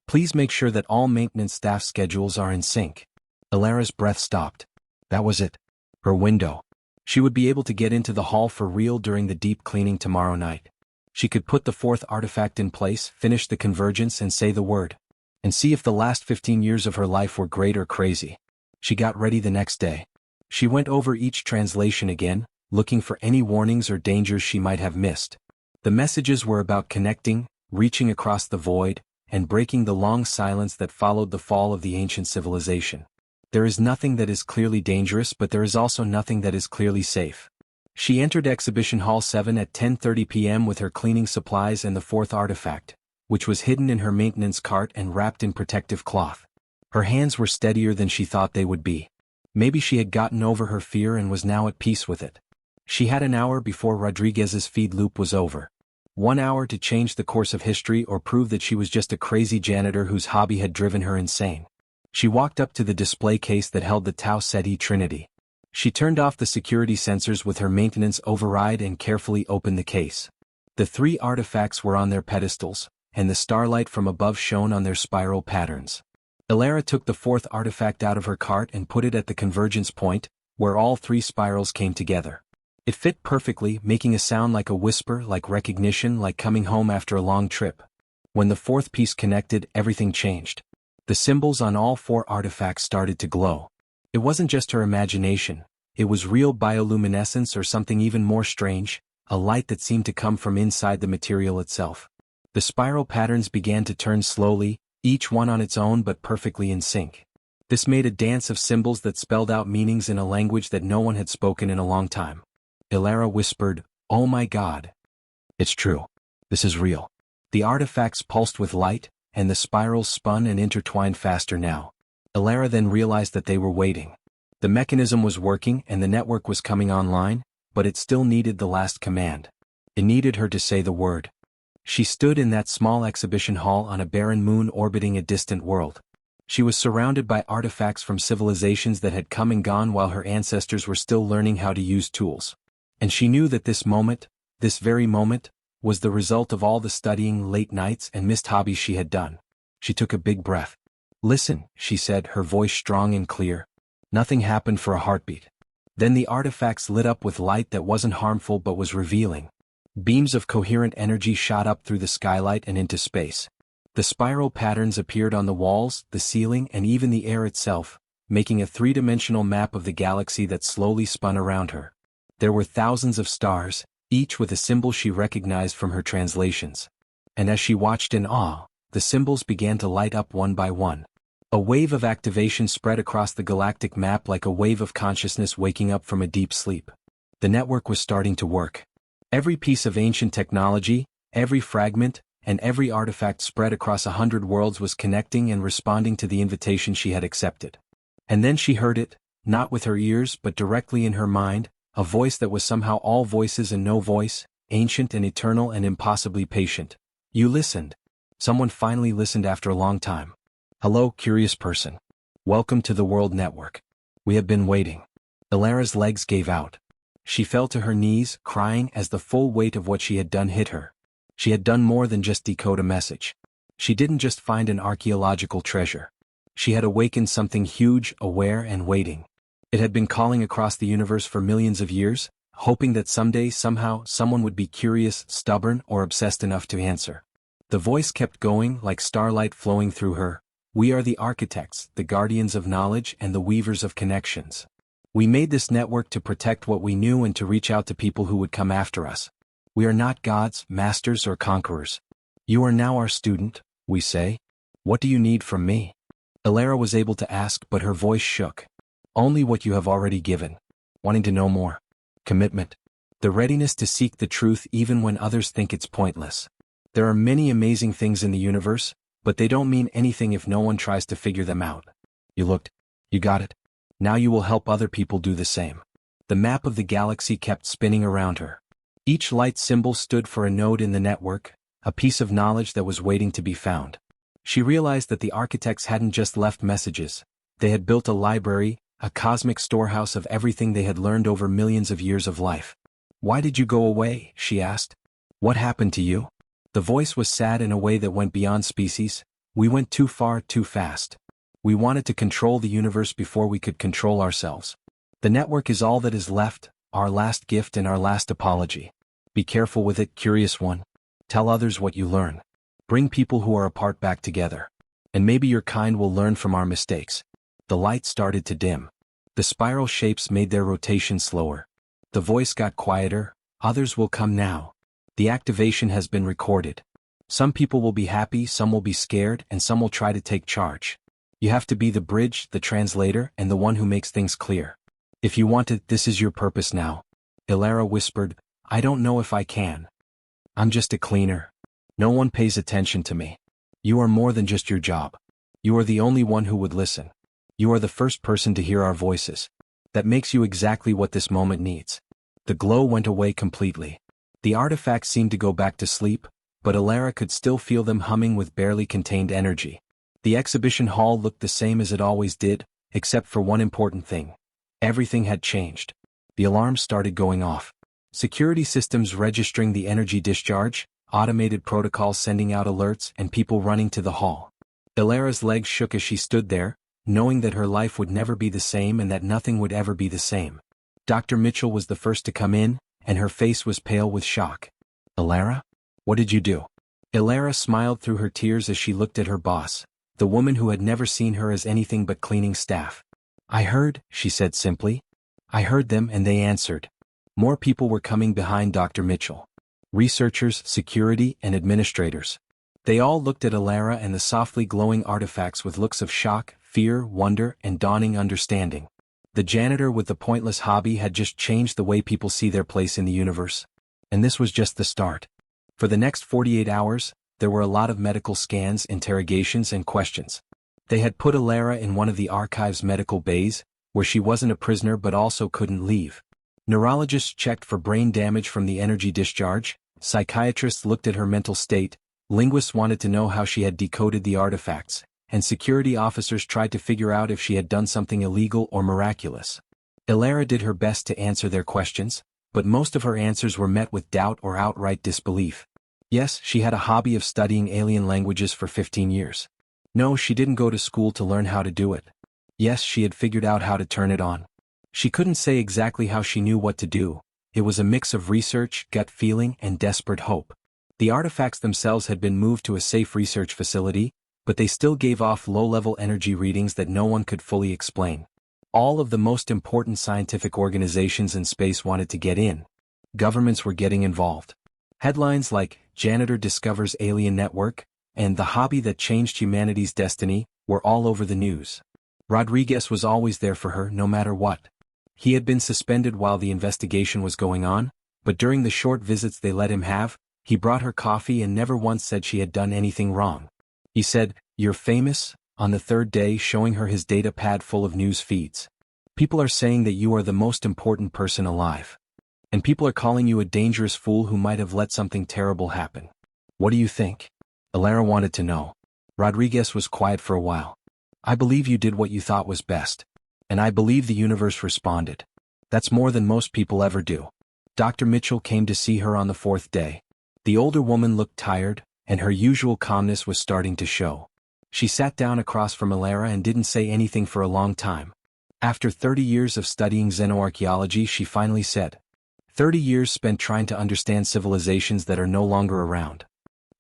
Please make sure that all maintenance staff schedules are in sync." Alara's breath stopped. That was it. Her window. She would be able to get into the hall for real during the deep cleaning tomorrow night. She could put the fourth artifact in place, finish the convergence and say the word. And see if the last 15 years of her life were great or crazy. She got ready the next day. She went over each translation again, looking for any warnings or dangers she might have missed. The messages were about connecting, reaching across the void, and breaking the long silence that followed the fall of the ancient civilization. There is nothing that is clearly dangerous, but there is also nothing that is clearly safe. She entered Exhibition Hall 7 at 10:30 p.m. with her cleaning supplies and the fourth artifact, which was hidden in her maintenance cart and wrapped in protective cloth. Her hands were steadier than she thought they would be. Maybe she had gotten over her fear and was now at peace with it. She had an hour before Rodriguez's feed loop was over. 1 hour to change the course of history or prove that she was just a crazy janitor whose hobby had driven her insane. She walked up to the display case that held the Tau Ceti Trinity. She turned off the security sensors with her maintenance override and carefully opened the case. The three artifacts were on their pedestals, and the starlight from above shone on their spiral patterns. Alara took the fourth artifact out of her cart and put it at the convergence point, where all three spirals came together. It fit perfectly, making a sound like a whisper, like recognition, like coming home after a long trip. When the fourth piece connected, everything changed. The symbols on all four artifacts started to glow. It wasn't just her imagination, it was real bioluminescence or something even more strange, a light that seemed to come from inside the material itself. The spiral patterns began to turn slowly, each one on its own but perfectly in sync. This made a dance of symbols that spelled out meanings in a language that no one had spoken in a long time. Alara whispered, "Oh my God. It's true. This is real." The artifacts pulsed with light, and the spirals spun and intertwined faster now. Alara then realized that they were waiting. The mechanism was working and the network was coming online, but it still needed the last command. It needed her to say the word. She stood in that small exhibition hall on a barren moon orbiting a distant world. She was surrounded by artifacts from civilizations that had come and gone while her ancestors were still learning how to use tools. And she knew that this moment, this very moment, was the result of all the studying, late nights, and missed hobbies she had done. She took a big breath. "Listen," she said, her voice strong and clear. Nothing happened for a heartbeat. Then the artifacts lit up with light that wasn't harmful but was revealing. Beams of coherent energy shot up through the skylight and into space. The spiral patterns appeared on the walls, the ceiling, and even the air itself, making a three-dimensional map of the galaxy that slowly spun around her. There were thousands of stars, each with a symbol she recognized from her translations. And as she watched in awe, the symbols began to light up one by one. A wave of activation spread across the galactic map like a wave of consciousness waking up from a deep sleep. The network was starting to work. Every piece of ancient technology, every fragment, and every artifact spread across 100 worlds was connecting and responding to the invitation she had accepted. And then she heard it, not with her ears but directly in her mind, a voice that was somehow all voices and no voice, ancient and eternal and impossibly patient. "You listened." Someone finally listened after a long time. "Hello, curious person. Welcome to the World Network. We have been waiting." Alara's legs gave out. She fell to her knees, crying as the full weight of what she had done hit her. She had done more than just decode a message. She didn't just find an archaeological treasure. She had awakened something huge, aware and waiting. It had been calling across the universe for millions of years, hoping that someday, somehow, someone would be curious, stubborn, or obsessed enough to answer. The voice kept going, like starlight flowing through her. We are the architects, the guardians of knowledge, and the weavers of connections. We made this network to protect what we knew and to reach out to people who would come after us. We are not gods, masters, or conquerors. You are now our student, we say. What do you need from me? Elara was able to ask, but her voice shook. Only what you have already given. Wanting to know more. Commitment. The readiness to seek the truth even when others think it's pointless. There are many amazing things in the universe, but they don't mean anything if no one tries to figure them out. You looked. You got it. Now you will help other people do the same. The map of the galaxy kept spinning around her. Each light symbol stood for a node in the network, a piece of knowledge that was waiting to be found. She realized that the architects hadn't just left messages. They had built a library, a cosmic storehouse of everything they had learned over millions of years of life. Why did you go away? She asked. What happened to you? The voice was sad in a way that went beyond species. We went too far, too fast. We wanted to control the universe before we could control ourselves. The network is all that is left, our last gift and our last apology. Be careful with it, curious one. Tell others what you learn. Bring people who are apart back together. And maybe your kind will learn from our mistakes. The light started to dim. The spiral shapes made their rotation slower. The voice got quieter. Others will come now. The activation has been recorded. Some people will be happy, some will be scared, and some will try to take charge. You have to be the bridge, the translator, and the one who makes things clear. If you want it, this is your purpose now. Elara whispered, I don't know if I can. I'm just a cleaner. No one pays attention to me. You are more than just your job. You are the only one who would listen. You are the first person to hear our voices. That makes you exactly what this moment needs. The glow went away completely. The artifacts seemed to go back to sleep, but Elara could still feel them humming with barely contained energy. The exhibition hall looked the same as it always did, except for one important thing. Everything had changed. The alarms started going off. Security systems registering the energy discharge, automated protocols sending out alerts, and people running to the hall. Elara's legs shook as she stood there, knowing that her life would never be the same and that nothing would ever be the same. Dr. Mitchell was the first to come in, and her face was pale with shock. Elara? What did you do? Elara smiled through her tears as she looked at her boss, the woman who had never seen her as anything but cleaning staff. I heard, she said simply. I heard them and they answered. More people were coming behind Dr. Mitchell. Researchers, security, and administrators. They all looked at Elara and the softly glowing artifacts with looks of shock, fear, wonder, and dawning understanding. The janitor with the pointless hobby had just changed the way people see their place in the universe. And this was just the start. For the next 48 hours, there were a lot of medical scans, interrogations, and questions. They had put Elara in one of the archive's medical bays, where she wasn't a prisoner but also couldn't leave. Neurologists checked for brain damage from the energy discharge, psychiatrists looked at her mental state, linguists wanted to know how she had decoded the artifacts, and security officers tried to figure out if she had done something illegal or miraculous. Elara did her best to answer their questions, but most of her answers were met with doubt or outright disbelief. Yes, she had a hobby of studying alien languages for 15 years. No, she didn't go to school to learn how to do it. Yes, she had figured out how to turn it on. She couldn't say exactly how she knew what to do. It was a mix of research, gut feeling, and desperate hope. The artifacts themselves had been moved to a safe research facility, but they still gave off low-level energy readings that no one could fully explain. All of the most important scientific organizations in space wanted to get in. Governments were getting involved. Headlines like, Janitor discovers alien network, and the hobby that changed humanity's destiny, were all over the news. Rodriguez was always there for her, no matter what. He had been suspended while the investigation was going on, but during the short visits they let him have, he brought her coffee and never once said she had done anything wrong. He said, "You're famous," on the third day, showing her his data pad full of news feeds. People are saying that you are the most important person alive. And people are calling you a dangerous fool who might have let something terrible happen. What do you think? Elara wanted to know. Rodriguez was quiet for a while. I believe you did what you thought was best. And I believe the universe responded. That's more than most people ever do. Dr. Mitchell came to see her on the fourth day. The older woman looked tired, and her usual calmness was starting to show. She sat down across from Elara and didn't say anything for a long time. After 30 years of studying xenoarchaeology, she finally said, 30 years spent trying to understand civilizations that are no longer around.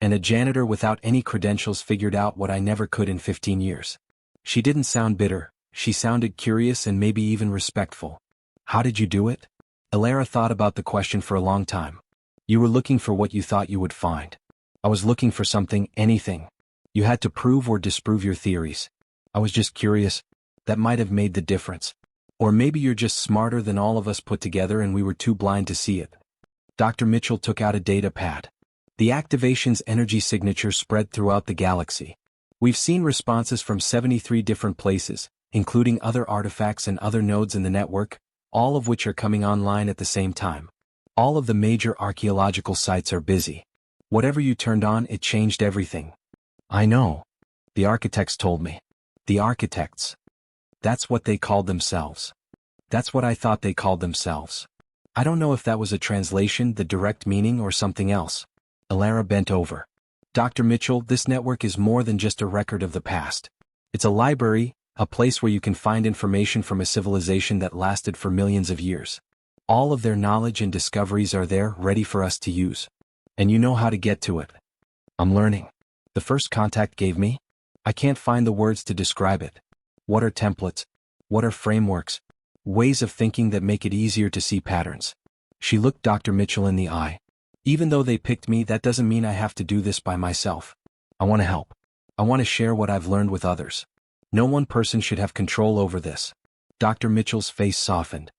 And a janitor without any credentials figured out what I never could in 15 years. She didn't sound bitter, she sounded curious and maybe even respectful. How did you do it? Alara thought about the question for a long time. You were looking for what you thought you would find. I was looking for something, anything. You had to prove or disprove your theories. I was just curious. That might have made the difference. Or maybe you're just smarter than all of us put together and we were too blind to see it. Dr. Mitchell took out a data pad. The activation's energy signature spread throughout the galaxy. We've seen responses from 73 different places, including other artifacts and other nodes in the network, all of which are coming online at the same time. All of the major archaeological sites are busy. Whatever you turned on, it changed everything. I know. The architects told me. The architects. That's what they called themselves. That's what I thought they called themselves. I don't know if that was a translation, the direct meaning, or something else. Alara bent over. Dr. Mitchell, this network is more than just a record of the past. It's a library, a place where you can find information from a civilization that lasted for millions of years. All of their knowledge and discoveries are there, ready for us to use. And you know how to get to it. I'm learning. The first contact gave me? I can't find the words to describe it. What are templates? What are frameworks? Ways of thinking that make it easier to see patterns. She looked Dr. Mitchell in the eye. Even though they picked me, that doesn't mean I have to do this by myself. I want to help. I want to share what I've learned with others. No one person should have control over this. Dr. Mitchell's face softened.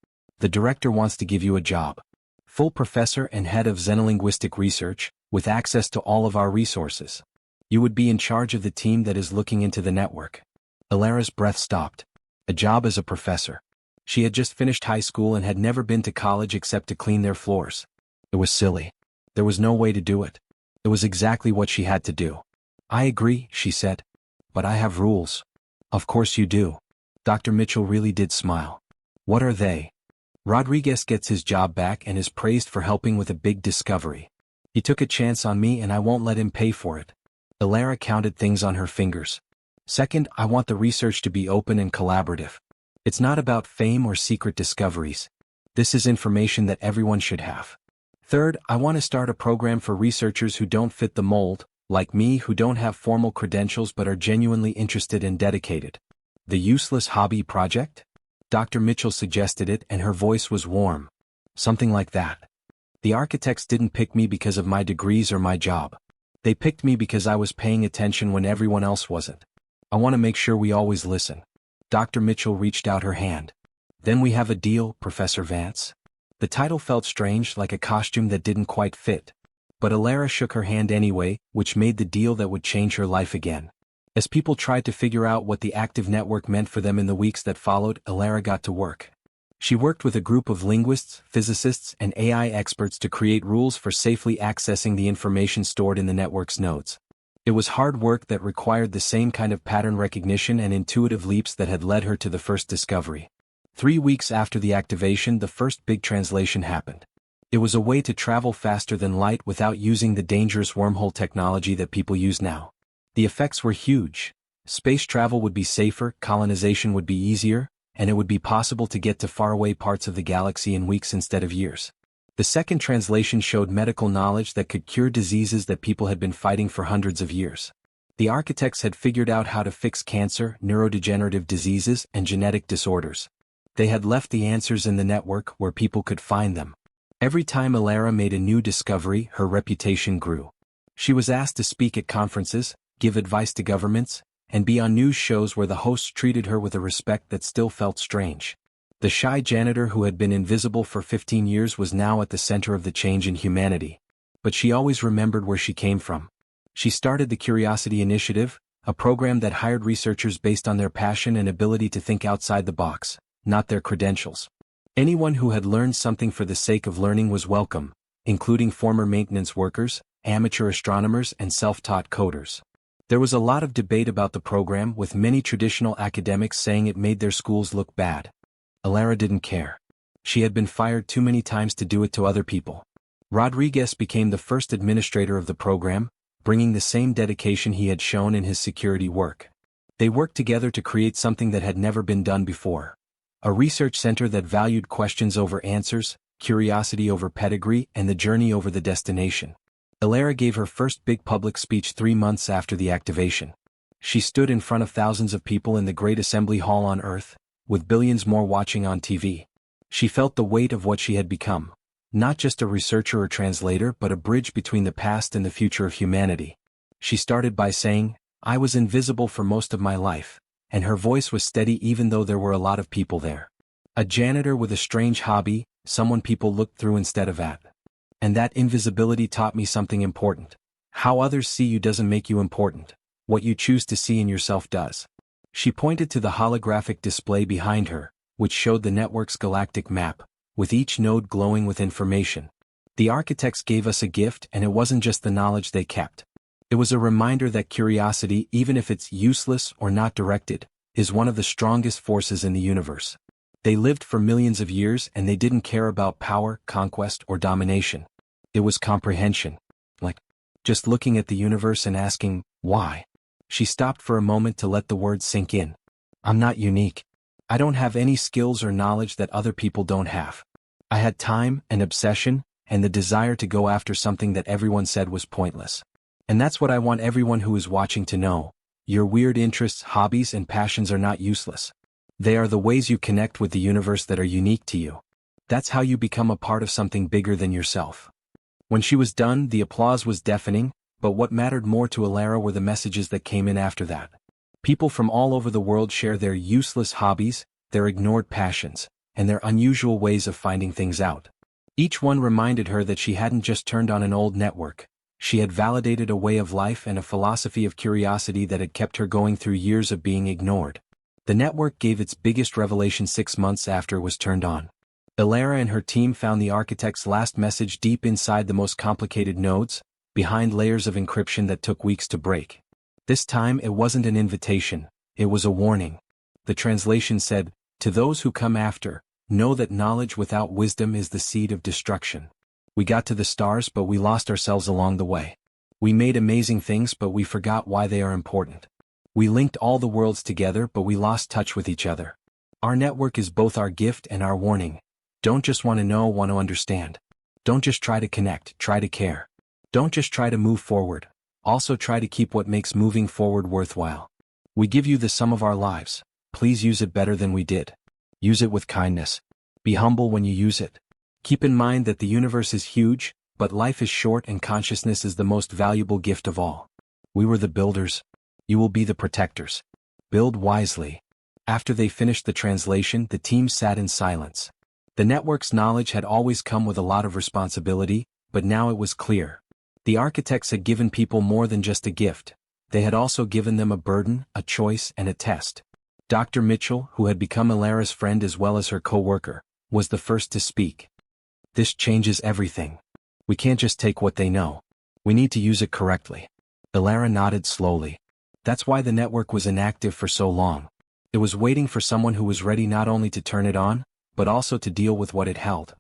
The director wants to give you a job. Full professor and head of xenolinguistic research, with access to all of our resources. You would be in charge of the team that is looking into the network. Alara's breath stopped. A job as a professor. She had just finished high school and had never been to college except to clean their floors. It was silly. There was no way to do it. It was exactly what she had to do. I agree, she said. But I have rules. Of course you do. Dr. Mitchell really did smile. What are they? Rodriguez gets his job back and is praised for helping with a big discovery. He took a chance on me and I won't let him pay for it. Alara counted things on her fingers. Second, I want the research to be open and collaborative. It's not about fame or secret discoveries. This is information that everyone should have. Third, I want to start a program for researchers who don't fit the mold, like me, who don't have formal credentials but are genuinely interested and dedicated. The useless hobby project? Dr. Mitchell suggested it and her voice was warm. Something like that. The architects didn't pick me because of my degrees or my job. They picked me because I was paying attention when everyone else wasn't. I want to make sure we always listen. Dr. Mitchell reached out her hand. Then we have a deal, Professor Vance. The title felt strange, like a costume that didn't quite fit. But Alara shook her hand anyway, which made the deal that would change her life again. As people tried to figure out what the active network meant for them in the weeks that followed, Alara got to work. She worked with a group of linguists, physicists, and AI experts to create rules for safely accessing the information stored in the network's nodes. It was hard work that required the same kind of pattern recognition and intuitive leaps that had led her to the first discovery. 3 weeks after the activation, the first big translation happened. It was a way to travel faster than light without using the dangerous wormhole technology that people use now. The effects were huge. Space travel would be safer, colonization would be easier, and it would be possible to get to faraway parts of the galaxy in weeks instead of years. The second translation showed medical knowledge that could cure diseases that people had been fighting for hundreds of years. The architects had figured out how to fix cancer, neurodegenerative diseases, and genetic disorders. They had left the answers in the network where people could find them. Every time Alara made a new discovery, her reputation grew. She was asked to speak at conferences, give advice to governments, and be on news shows where the hosts treated her with a respect that still felt strange. The shy janitor who had been invisible for 15 years was now at the center of the change in humanity. But she always remembered where she came from. She started the Curiosity Initiative, a program that hired researchers based on their passion and ability to think outside the box, not their credentials. Anyone who had learned something for the sake of learning was welcome, including former maintenance workers, amateur astronomers, and self-taught coders. There was a lot of debate about the program, with many traditional academics saying it made their schools look bad. Alara didn't care. She had been fired too many times to do it to other people. Rodriguez became the first administrator of the program, bringing the same dedication he had shown in his security work. They worked together to create something that had never been done before. A research center that valued questions over answers, curiosity over pedigree, and the journey over the destination. Elara gave her first big public speech 3 months after the activation. She stood in front of thousands of people in the great assembly hall on Earth, with billions more watching on TV. She felt the weight of what she had become, not just a researcher or translator but a bridge between the past and the future of humanity. She started by saying, "I was invisible for most of my life," and her voice was steady even though there were a lot of people there. A janitor with a strange hobby, someone people looked through instead of at. And that invisibility taught me something important. How others see you doesn't make you important. What you choose to see in yourself does. She pointed to the holographic display behind her, which showed the network's galactic map, with each node glowing with information. The architects gave us a gift, and it wasn't just the knowledge they kept. It was a reminder that curiosity, even if it's useless or not directed, is one of the strongest forces in the universe. They lived for millions of years and they didn't care about power, conquest, or domination. It was comprehension. Like, just looking at the universe and asking, why? She stopped for a moment to let the words sink in. I'm not unique. I don't have any skills or knowledge that other people don't have. I had time, an obsession, and the desire to go after something that everyone said was pointless. And that's what I want everyone who is watching to know. Your weird interests, hobbies, and passions are not useless. They are the ways you connect with the universe that are unique to you. That's how you become a part of something bigger than yourself. When she was done, the applause was deafening, but what mattered more to Elara were the messages that came in after that. People from all over the world share their useless hobbies, their ignored passions, and their unusual ways of finding things out. Each one reminded her that she hadn't just turned on an old network. She had validated a way of life and a philosophy of curiosity that had kept her going through years of being ignored. The network gave its biggest revelation 6 months after it was turned on. Elara and her team found the architect's last message deep inside the most complicated nodes, behind layers of encryption that took weeks to break. This time it wasn't an invitation, it was a warning. The translation said, "To those who come after, know that knowledge without wisdom is the seed of destruction." We got to the stars but we lost ourselves along the way. We made amazing things but we forgot why they are important. We linked all the worlds together but we lost touch with each other. Our network is both our gift and our warning. Don't just want to know, want to understand. Don't just try to connect, try to care. Don't just try to move forward. Also try to keep what makes moving forward worthwhile. We give you the sum of our lives. Please use it better than we did. Use it with kindness. Be humble when you use it. Keep in mind that the universe is huge, but life is short and consciousness is the most valuable gift of all. We were the builders. You will be the protectors. Build wisely. After they finished the translation, the team sat in silence. The network's knowledge had always come with a lot of responsibility, but now it was clear. The architects had given people more than just a gift. They had also given them a burden, a choice, and a test. Dr. Mitchell, who had become Elara's friend as well as her co-worker, was the first to speak. This changes everything. We can't just take what they know. We need to use it correctly. Elara nodded slowly. That's why the network was inactive for so long. It was waiting for someone who was ready not only to turn it on, but also to deal with what it held.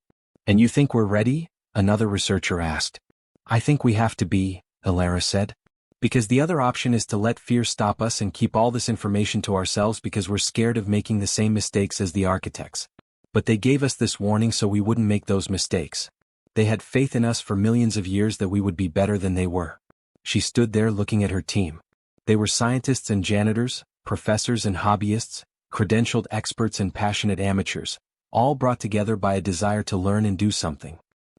And you think we're ready? Another researcher asked. I think we have to be, Elara said. Because the other option is to let fear stop us and keep all this information to ourselves because we're scared of making the same mistakes as the architects. But they gave us this warning so we wouldn't make those mistakes. They had faith in us for millions of years that we would be better than they were. She stood there looking at her team. They were scientists and janitors, professors and hobbyists, credentialed experts and passionate amateurs, all brought together by a desire to learn and do something.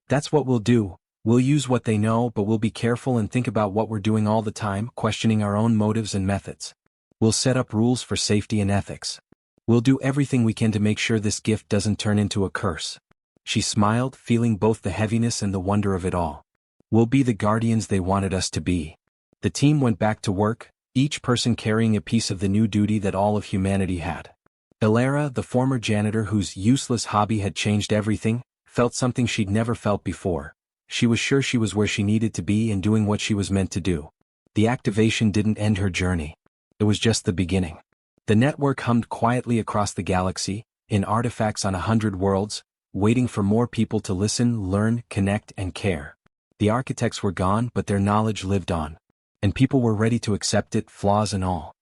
That's what we'll do. We'll use what they know, but we'll be careful and think about what we're doing all the time, questioning our own motives and methods. We'll set up rules for safety and ethics. We'll do everything we can to make sure this gift doesn't turn into a curse. She smiled, feeling both the heaviness and the wonder of it all. We'll be the guardians they wanted us to be. The team went back to work, each person carrying a piece of the new duty that all of humanity had. Elara, the former janitor whose useless hobby had changed everything, felt something she'd never felt before. She was sure she was where she needed to be and doing what she was meant to do. The activation didn't end her journey. It was just the beginning. The network hummed quietly across the galaxy, in artifacts on 100 worlds, waiting for more people to listen, learn, connect, and care. The architects were gone, but their knowledge lived on. And people were ready to accept it, flaws and all.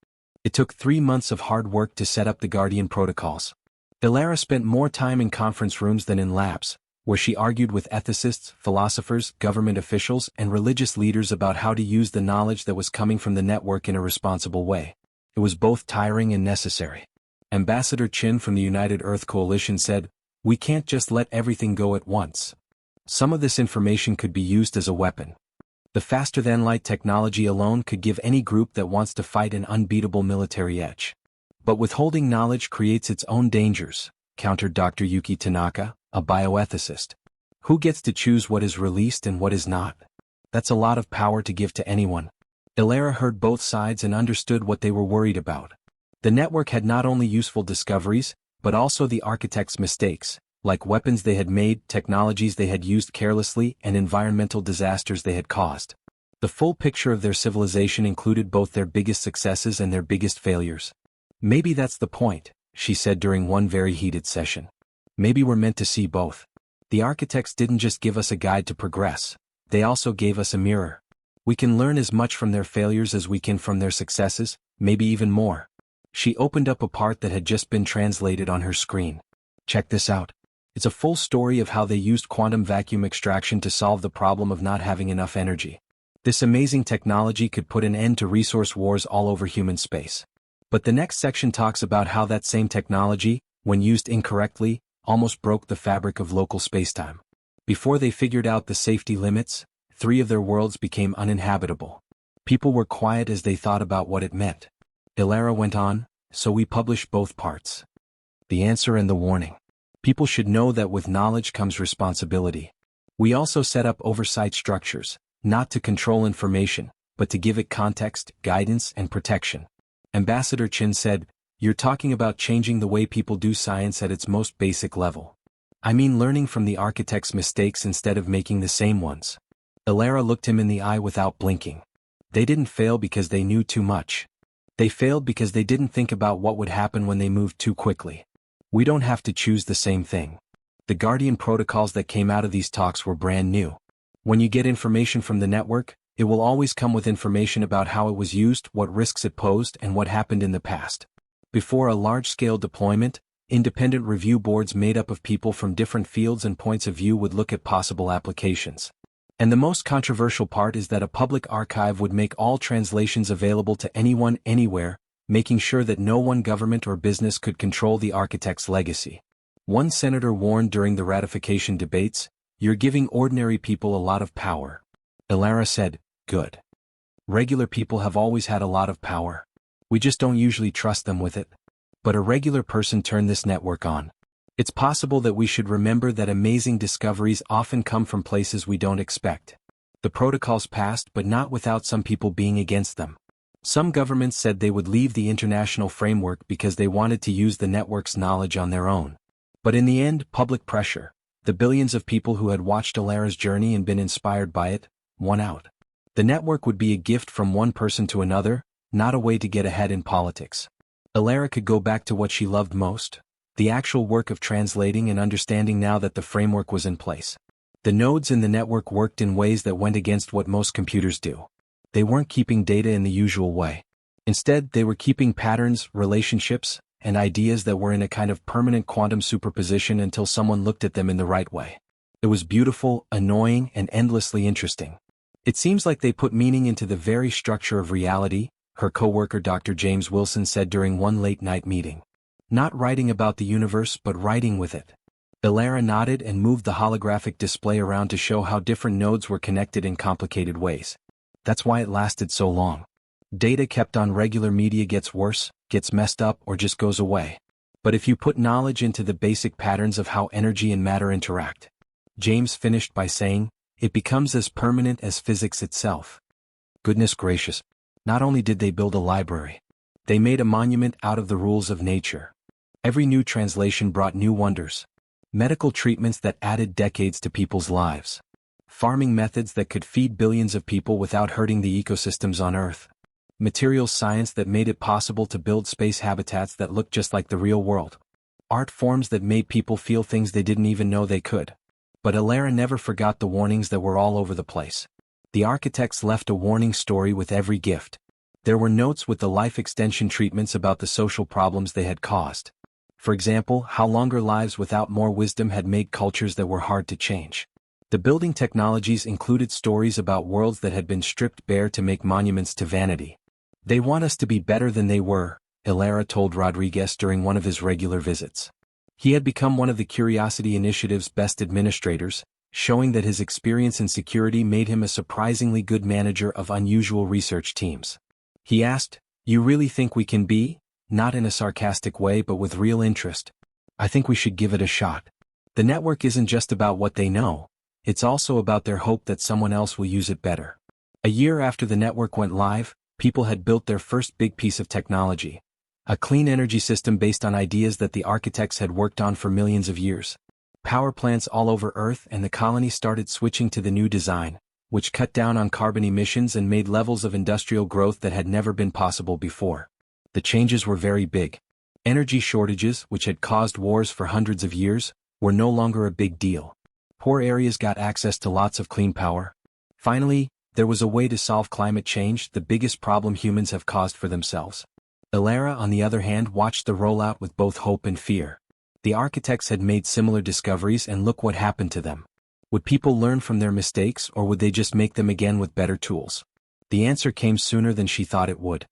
It took 3 months of hard work to set up the Guardian protocols. Elara spent more time in conference rooms than in labs, where she argued with ethicists, philosophers, government officials, and religious leaders about how to use the knowledge that was coming from the network in a responsible way. It was both tiring and necessary. Ambassador Chin from the United Earth Coalition said, "We can't just let everything go at once. Some of this information could be used as a weapon. The faster-than-light technology alone could give any group that wants to fight an unbeatable military edge. But withholding knowledge creates its own dangers," countered Dr. Yuki Tanaka, a bioethicist. "Who gets to choose what is released and what is not? That's a lot of power to give to anyone." Ilera heard both sides and understood what they were worried about. The network had not only useful discoveries, but also the architects' mistakes, like weapons they had made, technologies they had used carelessly, and environmental disasters they had caused. The full picture of their civilization included both their biggest successes and their biggest failures. "Maybe that's the point," she said during one very heated session. "Maybe we're meant to see both. The architects didn't just give us a guide to progress, they also gave us a mirror. We can learn as much from their failures as we can from their successes, maybe even more." She opened up a part that had just been translated on her screen. "Check this out. It's a full story of how they used quantum vacuum extraction to solve the problem of not having enough energy. This amazing technology could put an end to resource wars all over human space. But the next section talks about how that same technology, when used incorrectly, almost broke the fabric of local spacetime. Before they figured out the safety limits, 3 of their worlds became uninhabitable. People were quiet as they thought about what it meant." Ilera went on, "So we published both parts. The answer and the warning. People should know that with knowledge comes responsibility. We also set up oversight structures, not to control information, but to give it context, guidance, and protection." Ambassador Chin said, "You're talking about changing the way people do science at its most basic level. I mean learning from the architect's mistakes instead of making the same ones." Ilera looked him in the eye without blinking. "They didn't fail because they knew too much. They failed because they didn't think about what would happen when they moved too quickly. We don't have to choose the same thing. The Guardian protocols that came out of these talks were brand new. When you get information from the network, it will always come with information about how it was used, what risks it posed, and what happened in the past. Before a large-scale deployment, independent review boards made up of people from different fields and points of view would look at possible applications. And the most controversial part is that a public archive would make all translations available to anyone, anywhere, making sure that no one government or business could control the architect's legacy. One senator warned during the ratification debates, "You're giving ordinary people a lot of power." Ilera said, "Good. Regular people have always had a lot of power. We just don't usually trust them with it." But a regular person turned this network on. "It's possible that we should remember that amazing discoveries often come from places we don't expect. The protocols passed, but not without some people being against them. Some governments said they would leave the international framework because they wanted to use the network's knowledge on their own. But in the end, public pressure, the billions of people who had watched Ilera's journey and been inspired by it, won out. The network would be a gift from one person to another, not a way to get ahead in politics. Ilera could go back to what she loved most, the actual work of translating and understanding now that the framework was in place. The nodes in the network worked in ways that went against what most computers do. They weren't keeping data in the usual way. Instead, they were keeping patterns, relationships, and ideas that were in a kind of permanent quantum superposition until someone looked at them in the right way. It was beautiful, annoying, and endlessly interesting. "It seems like they put meaning into the very structure of reality," her co-worker Dr. James Wilson said during one late-night meeting. "Not writing about the universe but writing with it." Ilera nodded and moved the holographic display around to show how different nodes were connected in complicated ways. That's why it lasted so long. Data kept on regular media gets worse, gets messed up, or just goes away. But if you put knowledge into the basic patterns of how energy and matter interact, James finished by saying, it becomes as permanent as physics itself. Goodness gracious. Not only did they build a library, they made a monument out of the rules of nature. Every new translation brought new wonders. Medical treatments that added decades to people's lives. Farming methods that could feed billions of people without hurting the ecosystems on Earth. Materials science that made it possible to build space habitats that looked just like the real world. Art forms that made people feel things they didn't even know they could. But Ilera never forgot the warnings that were all over the place. The architects left a warning story with every gift. There were notes with the life extension treatments about the social problems they had caused. For example, how longer lives without more wisdom had made cultures that were hard to change. The building technologies included stories about worlds that had been stripped bare to make monuments to vanity. They want us to be better than they were, Ilera told Rodriguez during one of his regular visits. He had become one of the Curiosity Initiative's best administrators, showing that his experience in security made him a surprisingly good manager of unusual research teams. He asked, "You really think we can be?" Not in a sarcastic way but with real interest. "I think we should give it a shot. The network isn't just about what they know, it's also about their hope that someone else will use it better." A year after the network went live, people had built their first big piece of technology. A clean energy system based on ideas that the architects had worked on for millions of years. Power plants all over Earth and the colony started switching to the new design, which cut down on carbon emissions and made levels of industrial growth that had never been possible before. The changes were very big. Energy shortages, which had caused wars for hundreds of years, were no longer a big deal. Poor areas got access to lots of clean power. Finally, there was a way to solve climate change, the biggest problem humans have caused for themselves. Ilera, on the other hand, watched the rollout with both hope and fear. The architects had made similar discoveries and look what happened to them. Would people learn from their mistakes or would they just make them again with better tools? The answer came sooner than she thought it would.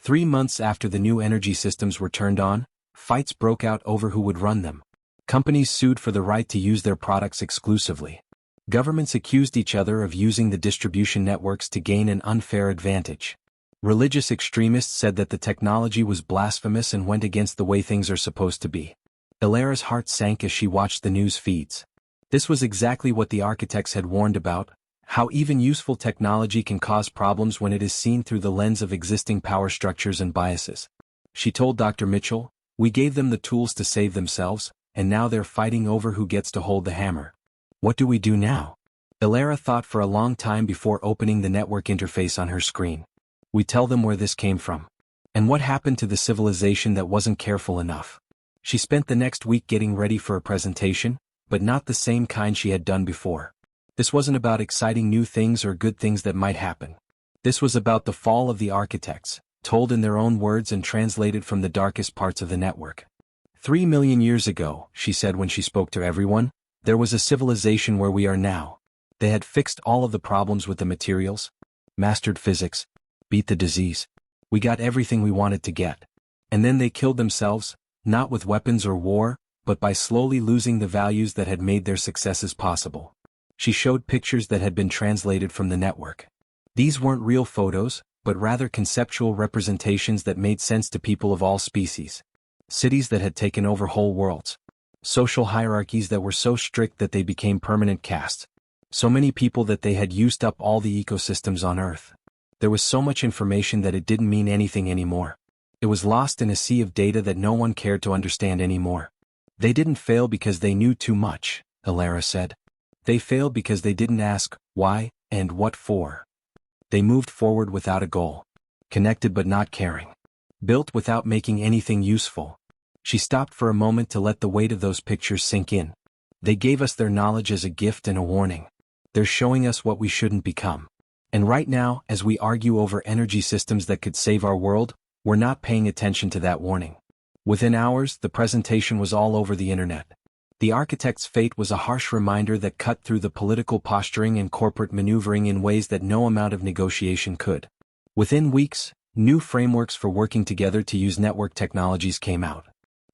3 months after the new energy systems were turned on, fights broke out over who would run them. Companies sued for the right to use their products exclusively. Governments accused each other of using the distribution networks to gain an unfair advantage. Religious extremists said that the technology was blasphemous and went against the way things are supposed to be. Ilera's heart sank as she watched the news feeds. This was exactly what the architects had warned about, how even useful technology can cause problems when it is seen through the lens of existing power structures and biases. She told Dr. Mitchell, "We gave them the tools to save themselves, and now they're fighting over who gets to hold the hammer. What do we do now?" Ilera thought for a long time before opening the network interface on her screen. "We tell them where this came from. And what happened to the civilization that wasn't careful enough?" She spent the next week getting ready for a presentation, but not the same kind she had done before. This wasn't about exciting new things or good things that might happen. This was about the fall of the architects, told in their own words and translated from the darkest parts of the network. 3 million years ago, she said when she spoke to everyone, there was a civilization where we are now. They had fixed all of the problems with the materials, mastered physics, beat the disease. We got everything we wanted to get. And then they killed themselves, not with weapons or war, but by slowly losing the values that had made their successes possible. She showed pictures that had been translated from the network. These weren't real photos, but rather conceptual representations that made sense to people of all species. Cities that had taken over whole worlds. Social hierarchies that were so strict that they became permanent castes. So many people that they had used up all the ecosystems on Earth. There was so much information that it didn't mean anything anymore. It was lost in a sea of data that no one cared to understand anymore. They didn't fail because they knew too much, Ilera said. They failed because they didn't ask, why, and what for. They moved forward without a goal. Connected but not caring. Built without making anything useful. She stopped for a moment to let the weight of those pictures sink in. They gave us their knowledge as a gift and a warning. They're showing us what we shouldn't become. And right now, as we argue over energy systems that could save our world, we're not paying attention to that warning. Within hours, the presentation was all over the internet. The architect's fate was a harsh reminder that cut through the political posturing and corporate maneuvering in ways that no amount of negotiation could. Within weeks, new frameworks for working together to use network technologies came out.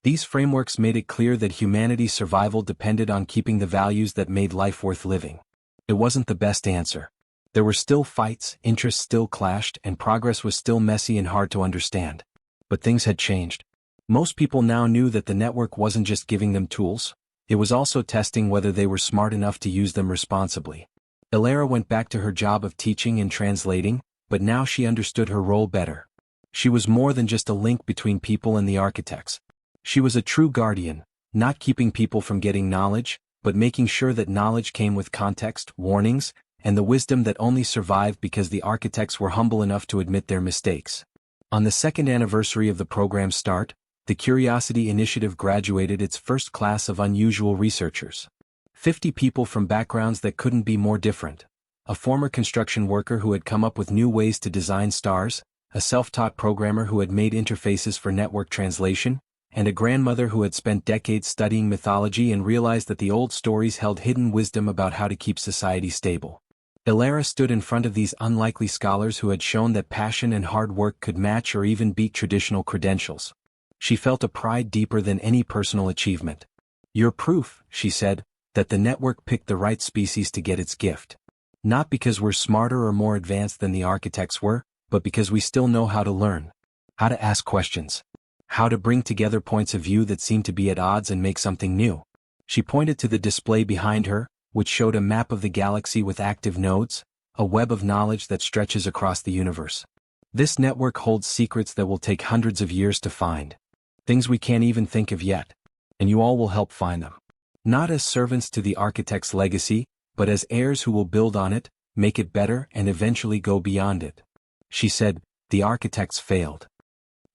These frameworks made it clear that humanity's survival depended on keeping the values that made life worth living. It wasn't the best answer. There were still fights, interests still clashed, and progress was still messy and hard to understand. But things had changed. Most people now knew that the network wasn't just giving them tools, it was also testing whether they were smart enough to use them responsibly. Ilera went back to her job of teaching and translating, but now she understood her role better. She was more than just a link between people and the architects. She was a true guardian, not keeping people from getting knowledge, but making sure that knowledge came with context, warnings, and the wisdom that only survived because the architects were humble enough to admit their mistakes. On the second anniversary of the program's start, the Curiosity Initiative graduated its first class of unusual researchers. 50 people from backgrounds that couldn't be more different. A former construction worker who had come up with new ways to design stars, a self-taught programmer who had made interfaces for network translation, and a grandmother who had spent decades studying mythology and realized that the old stories held hidden wisdom about how to keep society stable. Ilara stood in front of these unlikely scholars who had shown that passion and hard work could match or even beat traditional credentials. She felt a pride deeper than any personal achievement. "You're proof," she said, "that the network picked the right species to get its gift. Not because we're smarter or more advanced than the architects were, but because we still know how to learn, how to ask questions, how to bring together points of view that seem to be at odds and make something new." She pointed to the display behind her, which showed a map of the galaxy with active nodes, a web of knowledge that stretches across the universe. "This network holds secrets that will take hundreds of years to find. Things we can't even think of yet. And you all will help find them. Not as servants to the architect's legacy, but as heirs who will build on it, make it better and eventually go beyond it." She said, "The architects failed.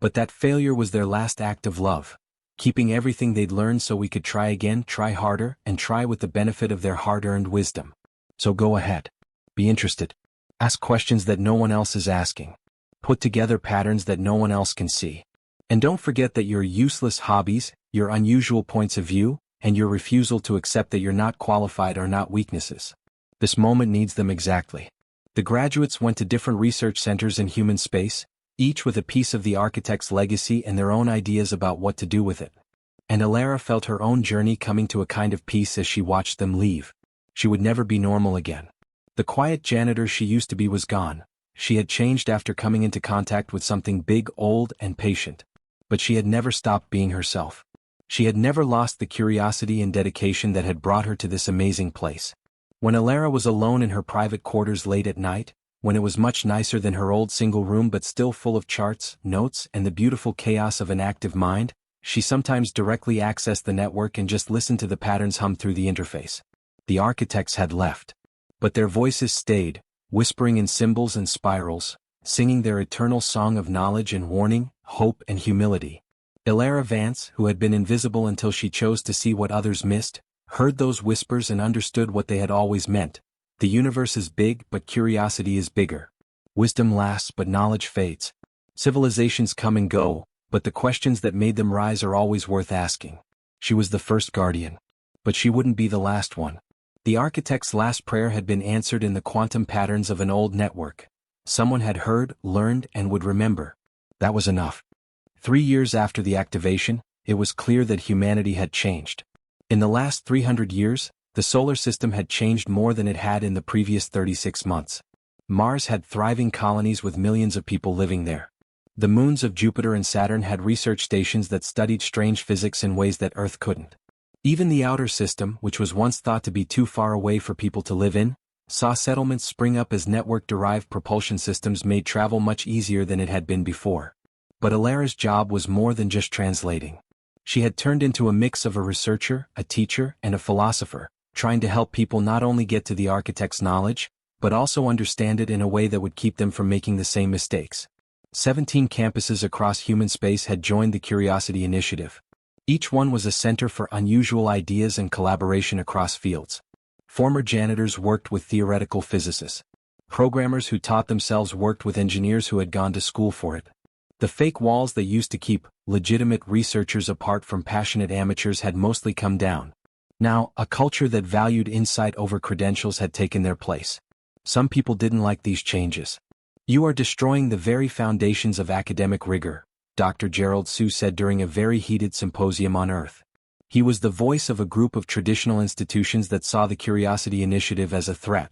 But that failure was their last act of love, keeping everything they'd learned so we could try again, try harder, and try with the benefit of their hard-earned wisdom. So go ahead. Be interested. Ask questions that no one else is asking. Put together patterns that no one else can see. And don't forget that your useless hobbies, your unusual points of view, and your refusal to accept that you're not qualified are not weaknesses. This moment needs them exactly." The graduates went to different research centers in human space, each with a piece of the architect's legacy and their own ideas about what to do with it. And Ilara felt her own journey coming to a kind of peace as she watched them leave. She would never be normal again. The quiet janitor she used to be was gone. She had changed after coming into contact with something big, old, and patient. But she had never stopped being herself. She had never lost the curiosity and dedication that had brought her to this amazing place. When Ilara was alone in her private quarters late at night, when it was much nicer than her old single room but still full of charts, notes, and the beautiful chaos of an active mind, she sometimes directly accessed the network and just listened to the patterns hum through the interface. The architects had left. But their voices stayed, whispering in symbols and spirals, singing their eternal song of knowledge and warning, hope and humility. Ilara Vance, who had been invisible until she chose to see what others missed, heard those whispers and understood what they had always meant. The universe is big, but curiosity is bigger. Wisdom lasts, but knowledge fades. Civilizations come and go, but the questions that made them rise are always worth asking. She was the first guardian. But she wouldn't be the last one. The architect's last prayer had been answered in the quantum patterns of an old network. Someone had heard, learned, and would remember. That was enough. 3 years after the activation, it was clear that humanity had changed. In the last 300 years, the solar system had changed more than it had in the previous 36 months. Mars had thriving colonies with millions of people living there. The moons of Jupiter and Saturn had research stations that studied strange physics in ways that Earth couldn't. Even the outer system, which was once thought to be too far away for people to live in, saw settlements spring up as network-derived propulsion systems made travel much easier than it had been before. But Ilara's job was more than just translating. She had turned into a mix of a researcher, a teacher, and a philosopher, trying to help people not only get to the architect's knowledge, but also understand it in a way that would keep them from making the same mistakes. 17 campuses across human space had joined the Curiosity Initiative. Each one was a center for unusual ideas and collaboration across fields. Former janitors worked with theoretical physicists. Programmers who taught themselves worked with engineers who had gone to school for it. The fake walls that used to keep legitimate researchers apart from passionate amateurs had mostly come down. Now, a culture that valued insight over credentials had taken their place. Some people didn't like these changes. "You are destroying the very foundations of academic rigor," Dr. Gerald Sue said during a very heated symposium on Earth. He was the voice of a group of traditional institutions that saw the Curiosity Initiative as a threat.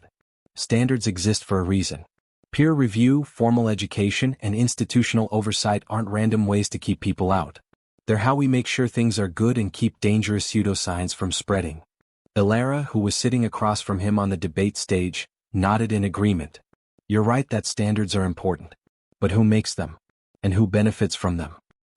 Standards exist for a reason. Peer review, formal education, and institutional oversight aren't random ways to keep people out. They're how we make sure things are good and keep dangerous pseudoscience from spreading. Ilara, who was sitting across from him on the debate stage, nodded in agreement. "You're right that standards are important. But who makes them? And who benefits from them?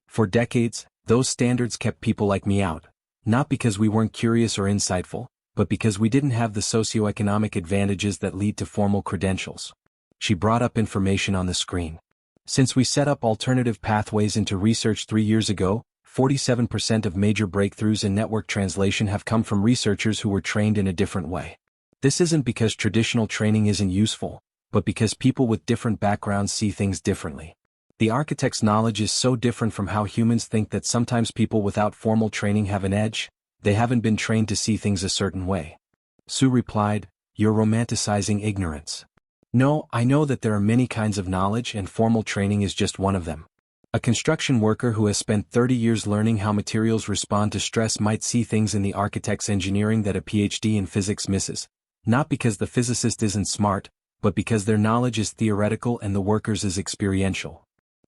For decades, those standards kept people like me out. Not because we weren't curious or insightful, but because we didn't have the socioeconomic advantages that lead to formal credentials." She brought up information on the screen. "Since we set up alternative pathways into research 3 years ago, 47% of major breakthroughs in network translation have come from researchers who were trained in a different way. This isn't because traditional training isn't useful, but because people with different backgrounds see things differently. The architect's knowledge is so different from how humans think that sometimes people without formal training have an edge. They haven't been trained to see things a certain way. Sue replied, "You're romanticizing ignorance." "No, I know that there are many kinds of knowledge and formal training is just one of them. A construction worker who has spent 30 years learning how materials respond to stress might see things in the architect's engineering that a PhD in physics misses, not because the physicist isn't smart, but because their knowledge is theoretical and the worker's is experiential."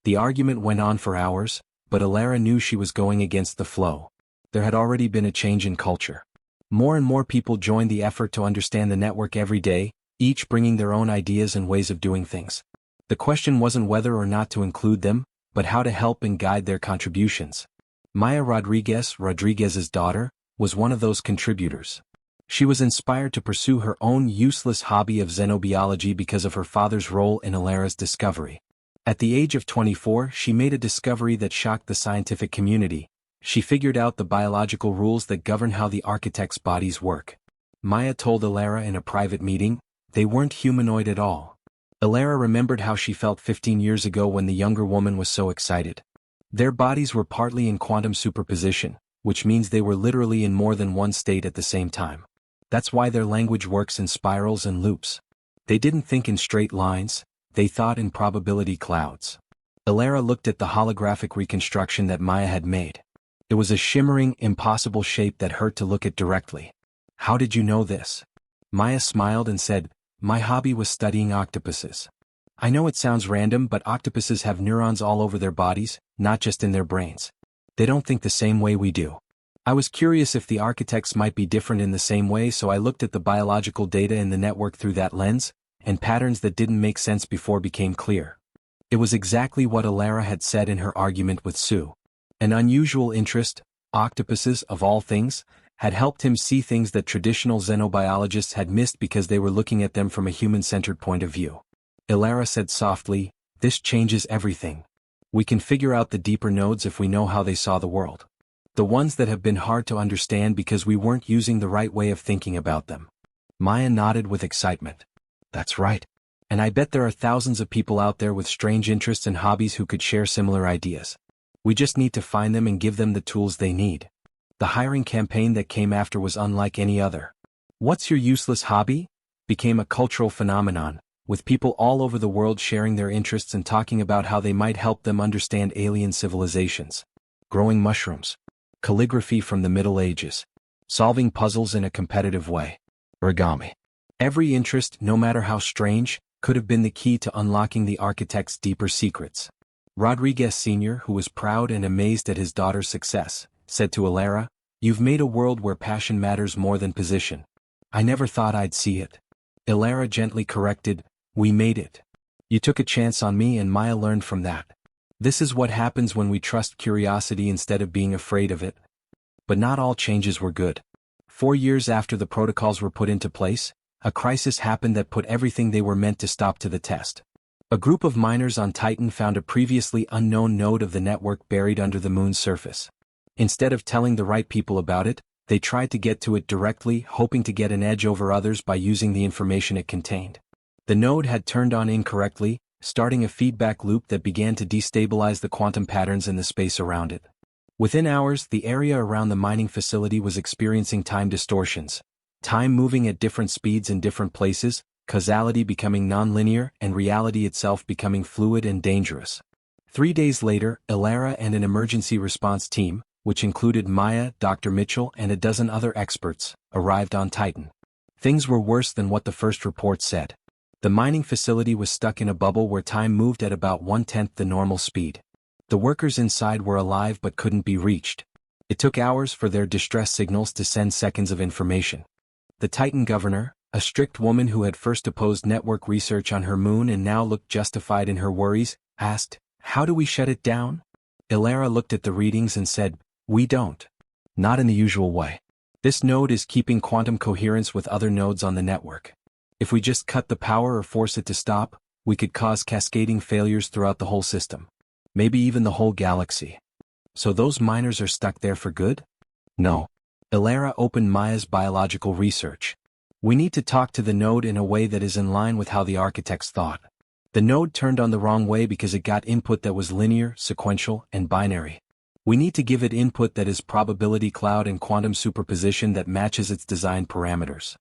The argument went on for hours, but Alara knew she was going against the flow. There had already been a change in culture. More and more people joined the effort to understand the network every day, each bringing their own ideas and ways of doing things. The question wasn't whether or not to include them, but how to help and guide their contributions. Maya Rodriguez's daughter, was one of those contributors. She was inspired to pursue her own useless hobby of xenobiology because of her father's role in Alara's discovery. At the age of 24, she made a discovery that shocked the scientific community. She figured out the biological rules that govern how the architect's bodies work. Maya told Alara in a private meeting, they weren't humanoid at all. Alara remembered how she felt 15 years ago when the younger woman was so excited. Their bodies were partly in quantum superposition, which means they were literally in more than one state at the same time. That's why their language works in spirals and loops. They didn't think in straight lines, they thought in probability clouds. Alara looked at the holographic reconstruction that Maya had made. It was a shimmering, impossible shape that hurt to look at directly. "How did you know this?" Maya smiled and said, "My hobby was studying octopuses. I know it sounds random, but octopuses have neurons all over their bodies, not just in their brains. They don't think the same way we do. I was curious if the architects might be different in the same way, so I looked at the biological data in the network through that lens, and patterns that didn't make sense before became clear." It was exactly what Alara had said in her argument with Sue. An unusual interest, octopuses of all things, had helped him see things that traditional xenobiologists had missed because they were looking at them from a human-centered point of view. Alara said softly, "This changes everything. We can figure out the deeper nodes if we know how they saw the world. The ones that have been hard to understand because we weren't using the right way of thinking about them." Maya nodded with excitement. "That's right. And I bet there are thousands of people out there with strange interests and hobbies who could share similar ideas. We just need to find them and give them the tools they need." The hiring campaign that came after was unlike any other. "What's your useless hobby?" became a cultural phenomenon, with people all over the world sharing their interests and talking about how they might help them understand alien civilizations. Growing mushrooms. Calligraphy from the Middle Ages. Solving puzzles in a competitive way. Origami. Every interest, no matter how strange, could have been the key to unlocking the architect's deeper secrets. Rodriguez Sr., who was proud and amazed at his daughter's success, said to Alara, "You've made a world where passion matters more than position. I never thought I'd see it." Alara gently corrected, "We made it. You took a chance on me and Maya learned from that. This is what happens when we trust curiosity instead of being afraid of it." But not all changes were good. 4 years after the protocols were put into place, a crisis happened that put everything they were meant to stop to the test. A group of miners on Titan found a previously unknown node of the network buried under the moon's surface. Instead of telling the right people about it, they tried to get to it directly, hoping to get an edge over others by using the information it contained. The node had turned on incorrectly, starting a feedback loop that began to destabilize the quantum patterns in the space around it. Within hours, the area around the mining facility was experiencing time distortions. Time moving at different speeds in different places, causality becoming nonlinear, and reality itself becoming fluid and dangerous. 3 days later, Alara and an emergency response team, which included Maya, Dr. Mitchell, and a dozen other experts, arrived on Titan. Things were worse than what the first report said. The mining facility was stuck in a bubble where time moved at about 1/10 the normal speed. The workers inside were alive but couldn't be reached. It took hours for their distress signals to send seconds of information. The Titan governor, a strict woman who had first opposed network research on her moon and now looked justified in her worries, asked, "How do we shut it down?" Alara looked at the readings and said, "We don't. Not in the usual way. This node is keeping quantum coherence with other nodes on the network. If we just cut the power or force it to stop, we could cause cascading failures throughout the whole system. Maybe even the whole galaxy." "So those miners are stuck there for good?" "No." Alara opened Maya's biological research. "We need to talk to the node in a way that is in line with how the architects thought. The node turned on the wrong way because it got input that was linear, sequential, and binary. We need to give it input that is probability cloud and quantum superposition that matches its design parameters.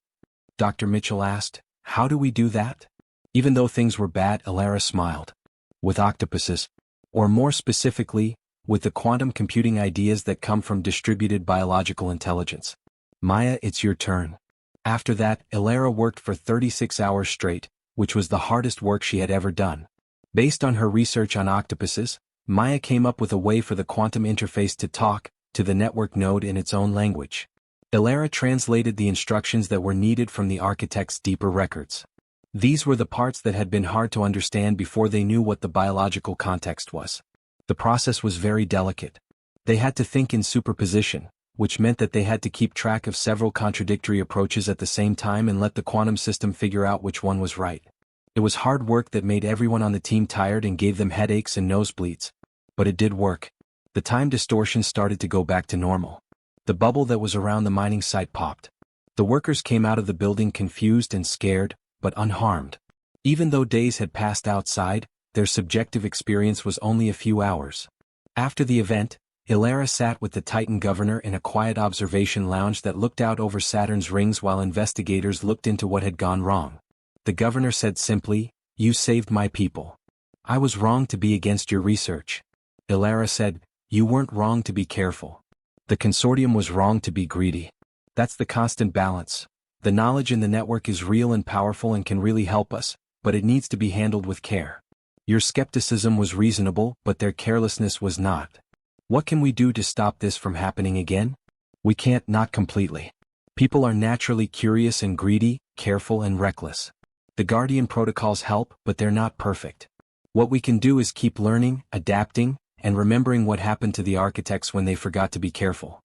Dr. Mitchell asked, "How do we do that?" Even though things were bad, Elara smiled. "With octopuses. Or more specifically, with the quantum computing ideas that come from distributed biological intelligence. Maya, it's your turn." After that, Elara worked for 36 hours straight, which was the hardest work she had ever done. Based on her research on octopuses, Maya came up with a way for the quantum interface to talk to the network node in its own language. Elara translated the instructions that were needed from the architect's deeper records. These were the parts that had been hard to understand before they knew what the biological context was. The process was very delicate. They had to think in superposition, which meant that they had to keep track of several contradictory approaches at the same time and let the quantum system figure out which one was right. It was hard work that made everyone on the team tired and gave them headaches and nosebleeds. But it did work. The time distortion started to go back to normal. The bubble that was around the mining site popped. The workers came out of the building confused and scared, but unharmed. Even though days had passed outside, their subjective experience was only a few hours. After the event, Elara sat with the Titan governor in a quiet observation lounge that looked out over Saturn's rings while investigators looked into what had gone wrong. The governor said simply, "You saved my people. I was wrong to be against your research." Elara said, "You weren't wrong to be careful. The consortium was wrong to be greedy. That's the constant balance. The knowledge in the network is real and powerful and can really help us, but it needs to be handled with care. Your skepticism was reasonable, but their carelessness was not. What can we do to stop this from happening again? We can't, not completely. People are naturally curious and greedy, careful and reckless. The Guardian protocols help, but they're not perfect. What we can do is keep learning, adapting, and remembering what happened to the architects when they forgot to be careful."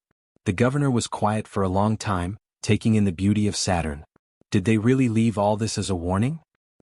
The governor was quiet for a long time, taking in the beauty of Saturn. Did they really leave all this as a warning?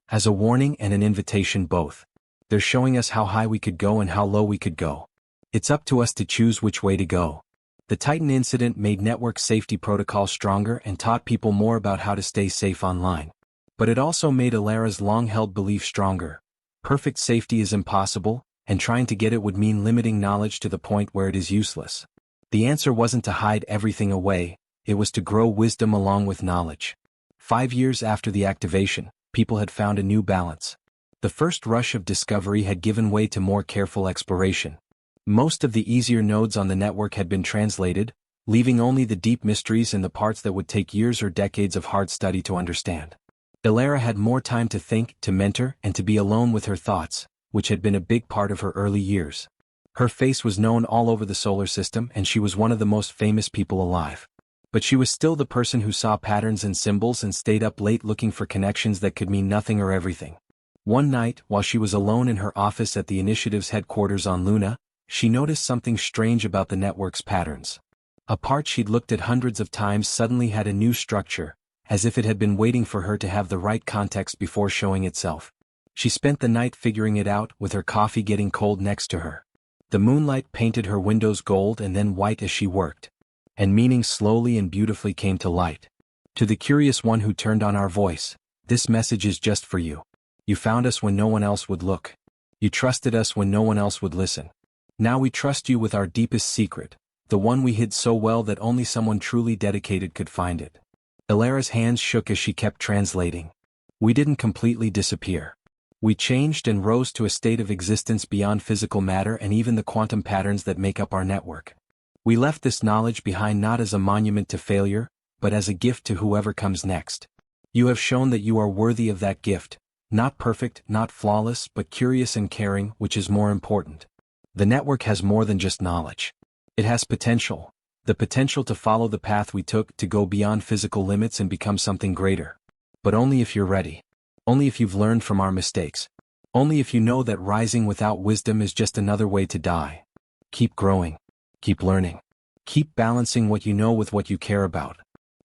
As a warning and an invitation both. They're showing us how high we could go and how low we could go. It's up to us to choose which way to go. The Titan incident made network safety protocols stronger and taught people more about how to stay safe online. But it also made Elara's long-held belief stronger. Perfect safety is impossible, and trying to get it would mean limiting knowledge to the point where it is useless. The answer wasn't to hide everything away, it was to grow wisdom along with knowledge. 5 years after the activation, people had found a new balance. The first rush of discovery had given way to more careful exploration. Most of the easier nodes on the network had been translated, leaving only the deep mysteries and the parts that would take years or decades of hard study to understand. Elara had more time to think, to mentor, and to be alone with her thoughts, which had been a big part of her early years. Her face was known all over the solar system and she was one of the most famous people alive. But she was still the person who saw patterns and symbols and stayed up late looking for connections that could mean nothing or everything. One night, while she was alone in her office at the initiative's headquarters on Luna, she noticed something strange about the network's patterns. A part she'd looked at hundreds of times suddenly had a new structure, as if it had been waiting for her to have the right context before showing itself. She spent the night figuring it out, with her coffee getting cold next to her. The moonlight painted her windows gold and then white as she worked. And meaning slowly and beautifully came to light. To the curious one who turned on our voice, this message is just for you. You found us when no one else would look. You trusted us when no one else would listen. Now we trust you with our deepest secret, the one we hid so well that only someone truly dedicated could find it. Elara's hands shook as she kept translating. We didn't completely disappear. We changed and rose to a state of existence beyond physical matter and even the quantum patterns that make up our network. We left this knowledge behind not as a monument to failure, but as a gift to whoever comes next. You have shown that you are worthy of that gift, not perfect, not flawless, but curious and caring, which is more important. The network has more than just knowledge. It has potential, the potential to follow the path we took, to go beyond physical limits and become something greater. But only if you're ready. Only if you've learned from our mistakes. Only if you know that rising without wisdom is just another way to die. Keep growing. Keep learning. Keep balancing what you know with what you care about.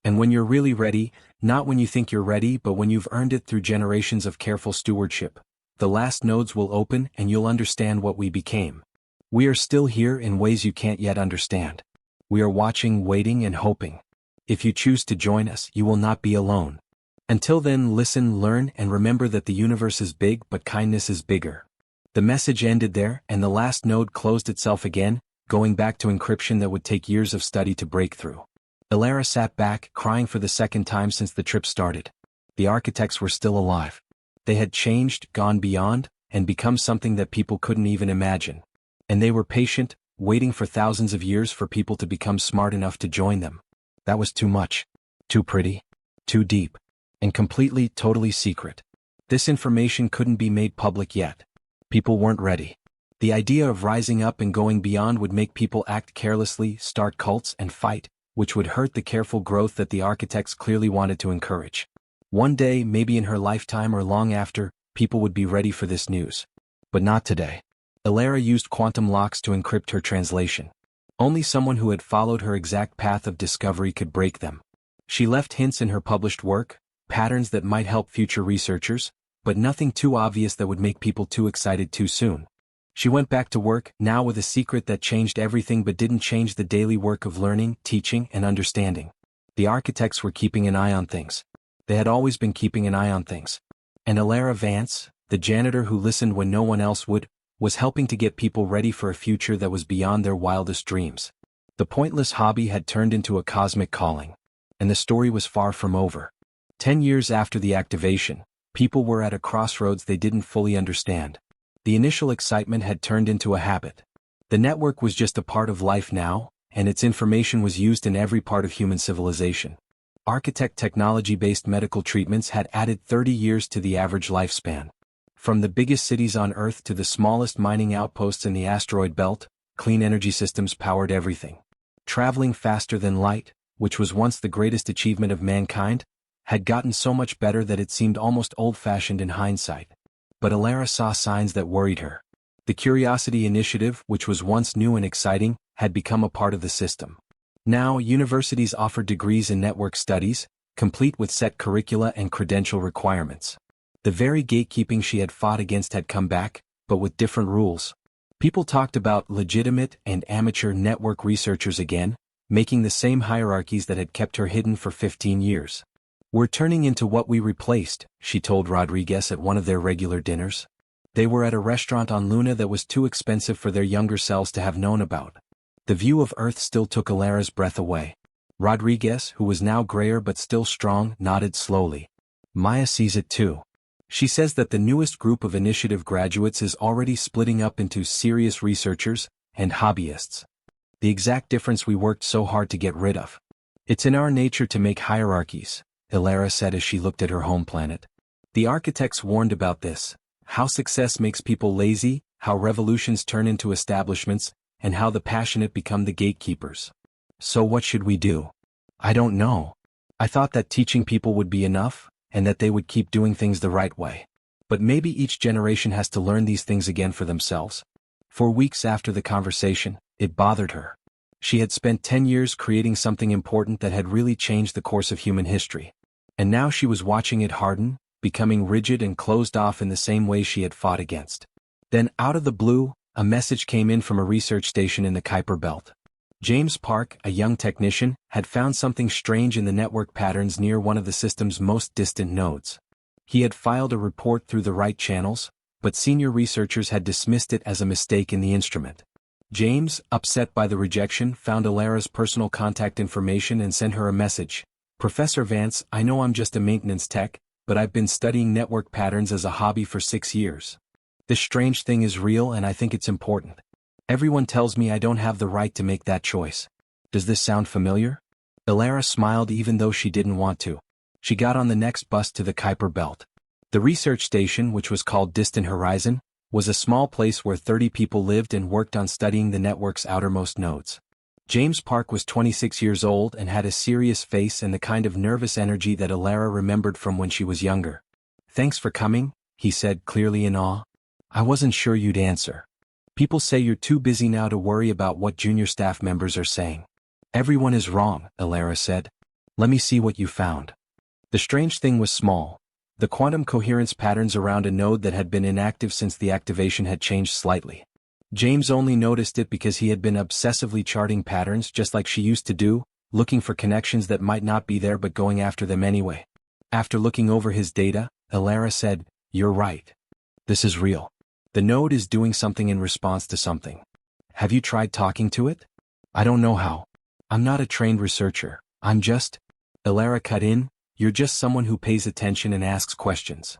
And when you're really ready, not when you think you're ready but when you've earned it through generations of careful stewardship, the last nodes will open and you'll understand what we became. We are still here in ways you can't yet understand. We are watching, waiting, and hoping. If you choose to join us, you will not be alone. Until then, listen, learn, and remember that the universe is big but kindness is bigger. The message ended there, and the last node closed itself again, going back to encryption that would take years of study to break through. Elara sat back, crying for the second time since the trip started. The architects were still alive. They had changed, gone beyond, and become something that people couldn't even imagine. And they were patient, waiting for thousands of years for people to become smart enough to join them. That was too much. Too pretty. Too deep. And completely, totally secret. This information couldn't be made public yet. People weren't ready. The idea of rising up and going beyond would make people act carelessly, start cults, and fight, which would hurt the careful growth that the architects clearly wanted to encourage. One day, maybe in her lifetime or long after, people would be ready for this news. But not today. Elara used quantum locks to encrypt her translation. Only someone who had followed her exact path of discovery could break them. She left hints in her published work, patterns that might help future researchers, but nothing too obvious that would make people too excited too soon. She went back to work, now with a secret that changed everything but didn't change the daily work of learning, teaching, and understanding. The architects were keeping an eye on things. They had always been keeping an eye on things. And Elara Vance, the janitor who listened when no one else would, was helping to get people ready for a future that was beyond their wildest dreams. The pointless hobby had turned into a cosmic calling. And the story was far from over. 10 years after the activation, people were at a crossroads they didn't fully understand. The initial excitement had turned into a habit. The network was just a part of life now, and its information was used in every part of human civilization. Architect technology-based medical treatments had added 30 years to the average lifespan. From the biggest cities on Earth to the smallest mining outposts in the asteroid belt, clean energy systems powered everything. Traveling faster than light, which was once the greatest achievement of mankind, had gotten so much better that it seemed almost old-fashioned in hindsight. But Elara saw signs that worried her. The Curiosity Initiative, which was once new and exciting, had become a part of the system. Now, universities offered degrees in network studies, complete with set curricula and credential requirements. The very gatekeeping she had fought against had come back, but with different rules. People talked about legitimate and amateur network researchers again, making the same hierarchies that had kept her hidden for 15 years. "We're turning into what we replaced," she told Rodriguez at one of their regular dinners. They were at a restaurant on Luna that was too expensive for their younger selves to have known about. The view of Earth still took Elara's breath away. Rodriguez, who was now grayer but still strong, nodded slowly. "Maya sees it too. She says that the newest group of initiative graduates is already splitting up into serious researchers and hobbyists. The exact difference we worked so hard to get rid of. It's in our nature to make hierarchies," Elara said as she looked at her home planet. The architects warned about this, how success makes people lazy, how revolutions turn into establishments, and how the passionate become the gatekeepers. "So what should we do?" "I don't know. I thought that teaching people would be enough, and that they would keep doing things the right way. But maybe each generation has to learn these things again for themselves." For weeks after the conversation, it bothered her. She had spent 10 years creating something important that had really changed the course of human history. And now she was watching it harden, becoming rigid and closed off in the same way she had fought against. Then, out of the blue, a message came in from a research station in the Kuiper Belt. James Park, a young technician, had found something strange in the network patterns near one of the system's most distant nodes. He had filed a report through the right channels, but senior researchers had dismissed it as a mistake in the instrument. James, upset by the rejection, found Elara's personal contact information and sent her a message. "Professor Vance, I know I'm just a maintenance tech, but I've been studying network patterns as a hobby for 6 years. This strange thing is real and I think it's important. Everyone tells me I don't have the right to make that choice. Does this sound familiar?" Elara smiled even though she didn't want to. She got on the next bus to the Kuiper Belt. The research station, which was called Distant Horizon, was a small place where 30 people lived and worked on studying the network's outermost nodes. James Park was 26 years old and had a serious face and the kind of nervous energy that Elara remembered from when she was younger. "Thanks for coming," he said, clearly in awe. "I wasn't sure you'd answer. People say you're too busy now to worry about what junior staff members are saying." "Everyone is wrong," Elara said. "Let me see what you found." The strange thing was small. The quantum coherence patterns around a node that had been inactive since the activation had changed slightly. James only noticed it because he had been obsessively charting patterns just like she used to do, looking for connections that might not be there but going after them anyway. After looking over his data, Elara said, "You're right. This is real. The node is doing something in response to something. Have you tried talking to it?" "I don't know how. I'm not a trained researcher. I'm just—" Elara cut in, "You're just someone who pays attention and asks questions.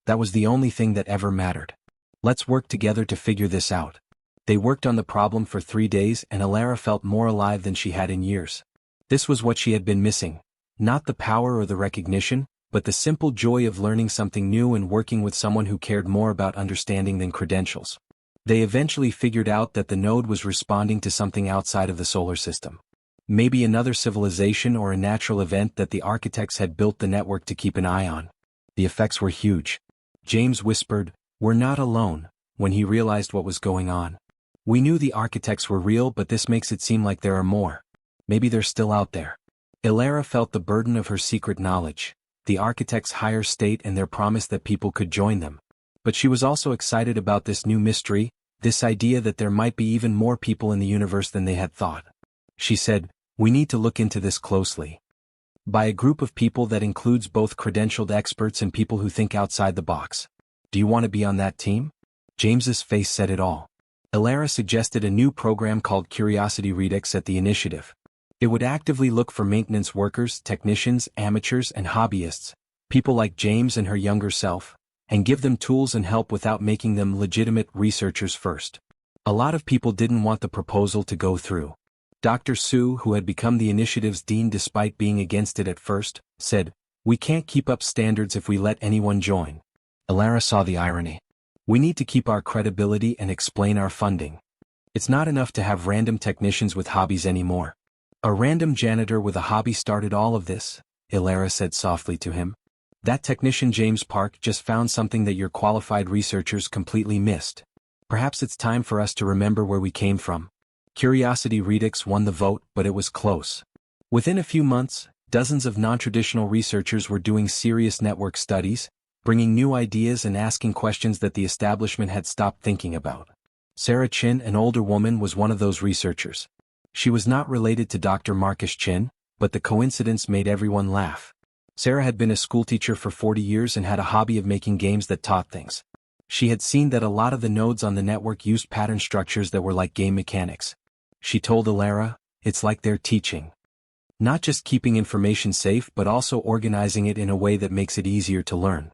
That was the only thing that ever mattered. Let's work together to figure this out." They worked on the problem for 3 days and Elara felt more alive than she had in years. This was what she had been missing. Not the power or the recognition, but the simple joy of learning something new and working with someone who cared more about understanding than credentials. They eventually figured out that the node was responding to something outside of the solar system. Maybe another civilization or a natural event that the architects had built the network to keep an eye on. The effects were huge. James whispered, "We're not alone," when he realized what was going on. "We knew the architects were real, but this makes it seem like there are more. Maybe they're still out there." Elara felt the burden of her secret knowledge, the architects' higher state and their promise that people could join them. But she was also excited about this new mystery, this idea that there might be even more people in the universe than they had thought. She said, "We need to look into this closely. By a group of people that includes both credentialed experts and people who think outside the box. Do you want to be on that team?" James's face said it all. Elara suggested a new program called Curiosity Redux at the initiative. It would actively look for maintenance workers, technicians, amateurs, and hobbyists, people like James and her younger self, and give them tools and help without making them legitimate researchers first. A lot of people didn't want the proposal to go through. Dr. Sue, who had become the initiative's dean despite being against it at first, said, "We can't keep up standards if we let anyone join." Elara saw the irony. "We need to keep our credibility and explain our funding. It's not enough to have random technicians with hobbies anymore." "A random janitor with a hobby started all of this," Elara said softly to him. "That technician James Park just found something that your qualified researchers completely missed. Perhaps it's time for us to remember where we came from." Curiosity Redux won the vote, but it was close. Within a few months, dozens of non-traditional researchers were doing serious network studies, bringing new ideas and asking questions that the establishment had stopped thinking about. Sarah Chin, an older woman, was one of those researchers. She was not related to Dr. Marcus Chin, but the coincidence made everyone laugh. Sarah had been a schoolteacher for 40 years and had a hobby of making games that taught things. She had seen that a lot of the nodes on the network used pattern structures that were like game mechanics. She told Elara, "It's like they're teaching. Not just keeping information safe but also organizing it in a way that makes it easier to learn.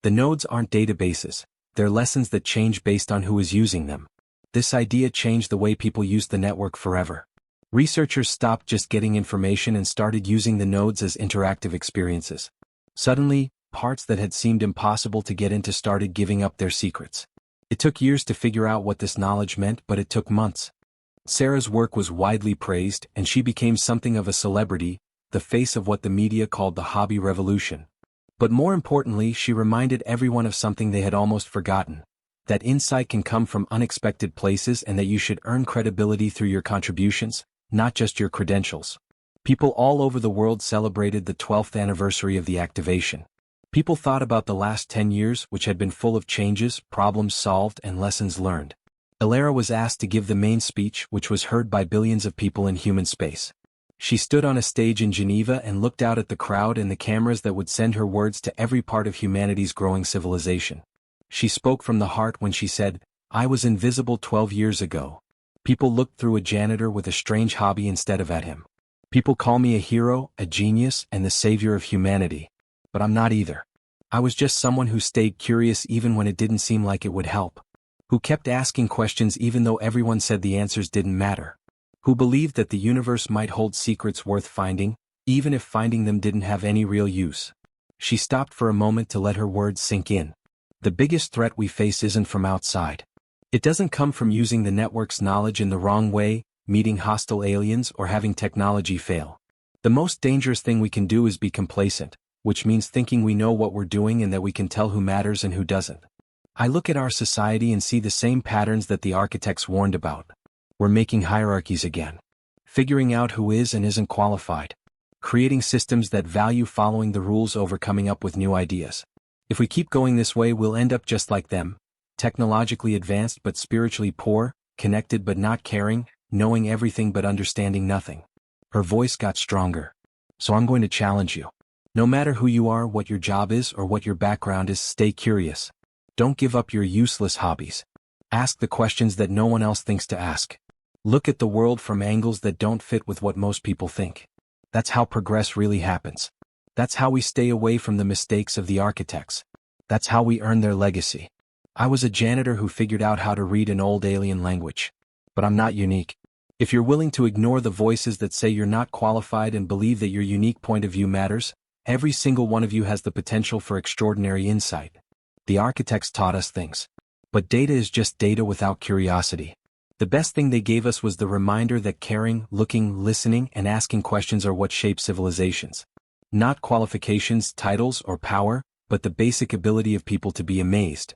The nodes aren't databases, they're lessons that change based on who is using them." This idea changed the way people used the network forever. Researchers stopped just getting information and started using the nodes as interactive experiences. Suddenly, parts that had seemed impossible to get into started giving up their secrets. It took years to figure out what this knowledge meant, but it took months. Sarah's work was widely praised, and she became something of a celebrity, the face of what the media called the hobby revolution. But more importantly, she reminded everyone of something they had almost forgotten: that insight can come from unexpected places and that you should earn credibility through your contributions, not just your credentials. People all over the world celebrated the 12th anniversary of the activation. People thought about the last 10 years, which had been full of changes, problems solved, and lessons learned. Elara was asked to give the main speech, which was heard by billions of people in human space. She stood on a stage in Geneva and looked out at the crowd and the cameras that would send her words to every part of humanity's growing civilization. She spoke from the heart when she said, "I was invisible 12 years ago. People looked through a janitor with a strange hobby instead of at him. People call me a hero, a genius, and the savior of humanity. But I'm not either. I was just someone who stayed curious even when it didn't seem like it would help. Who kept asking questions even though everyone said the answers didn't matter. Who believed that the universe might hold secrets worth finding, even if finding them didn't have any real use." She stopped for a moment to let her words sink in. "The biggest threat we face isn't from outside. It doesn't come from using the network's knowledge in the wrong way, meeting hostile aliens, or having technology fail. The most dangerous thing we can do is be complacent, which means thinking we know what we're doing and that we can tell who matters and who doesn't. I look at our society and see the same patterns that the architects warned about. We're making hierarchies again. Figuring out who is and isn't qualified. Creating systems that value following the rules over coming up with new ideas. If we keep going this way, we'll end up just like them. Technologically advanced but spiritually poor, connected but not caring, knowing everything but understanding nothing." Her voice got stronger. "So I'm going to challenge you. No matter who you are, what your job is, or what your background is, stay curious. Don't give up your useless hobbies. Ask the questions that no one else thinks to ask. Look at the world from angles that don't fit with what most people think. That's how progress really happens. That's how we stay away from the mistakes of the architects. That's how we earn their legacy. I was a janitor who figured out how to read an old alien language. But I'm not unique. If you're willing to ignore the voices that say you're not qualified and believe that your unique point of view matters, every single one of you has the potential for extraordinary insight. The architects taught us things. But data is just data without curiosity. The best thing they gave us was the reminder that caring, looking, listening, and asking questions are what shape civilizations. Not qualifications, titles, or power, but the basic ability of people to be amazed.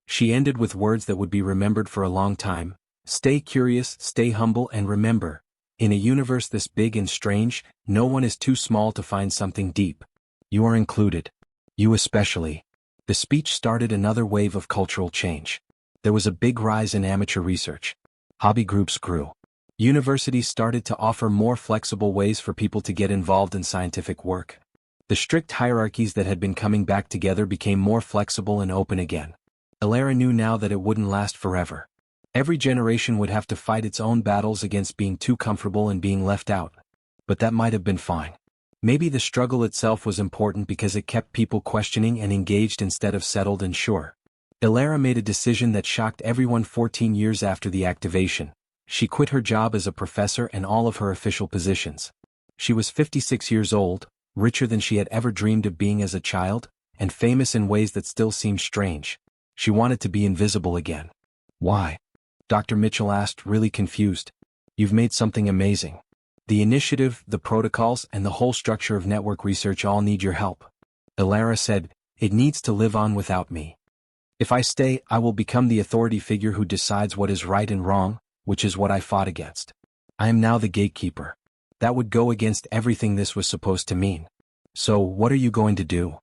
She ended with words that would be remembered for a long time. Stay curious, stay humble, and remember, in a universe this big and strange, no one is too small to find something deep. You are included. You especially. The speech started another wave of cultural change. There was a big rise in amateur research. Hobby groups grew. Universities started to offer more flexible ways for people to get involved in scientific work. The strict hierarchies that had been coming back together became more flexible and open again. Elara knew now that it wouldn't last forever. Every generation would have to fight its own battles against being too comfortable and being left out. But that might have been fine. Maybe the struggle itself was important because it kept people questioning and engaged instead of settled and sure. Elara made a decision that shocked everyone 14 years after the activation. She quit her job as a professor and all of her official positions. She was 56 years old, richer than she had ever dreamed of being as a child, and famous in ways that still seemed strange. She wanted to be invisible again. Why? Dr. Mitchell asked, really confused. You've made something amazing. The initiative, the protocols, and the whole structure of network research all need your help. Elara said, it needs to live on without me. If I stay, I will become the authority figure who decides what is right and wrong, which is what I fought against. I am now the gatekeeper. That would go against everything this was supposed to mean. So, what are you going to do?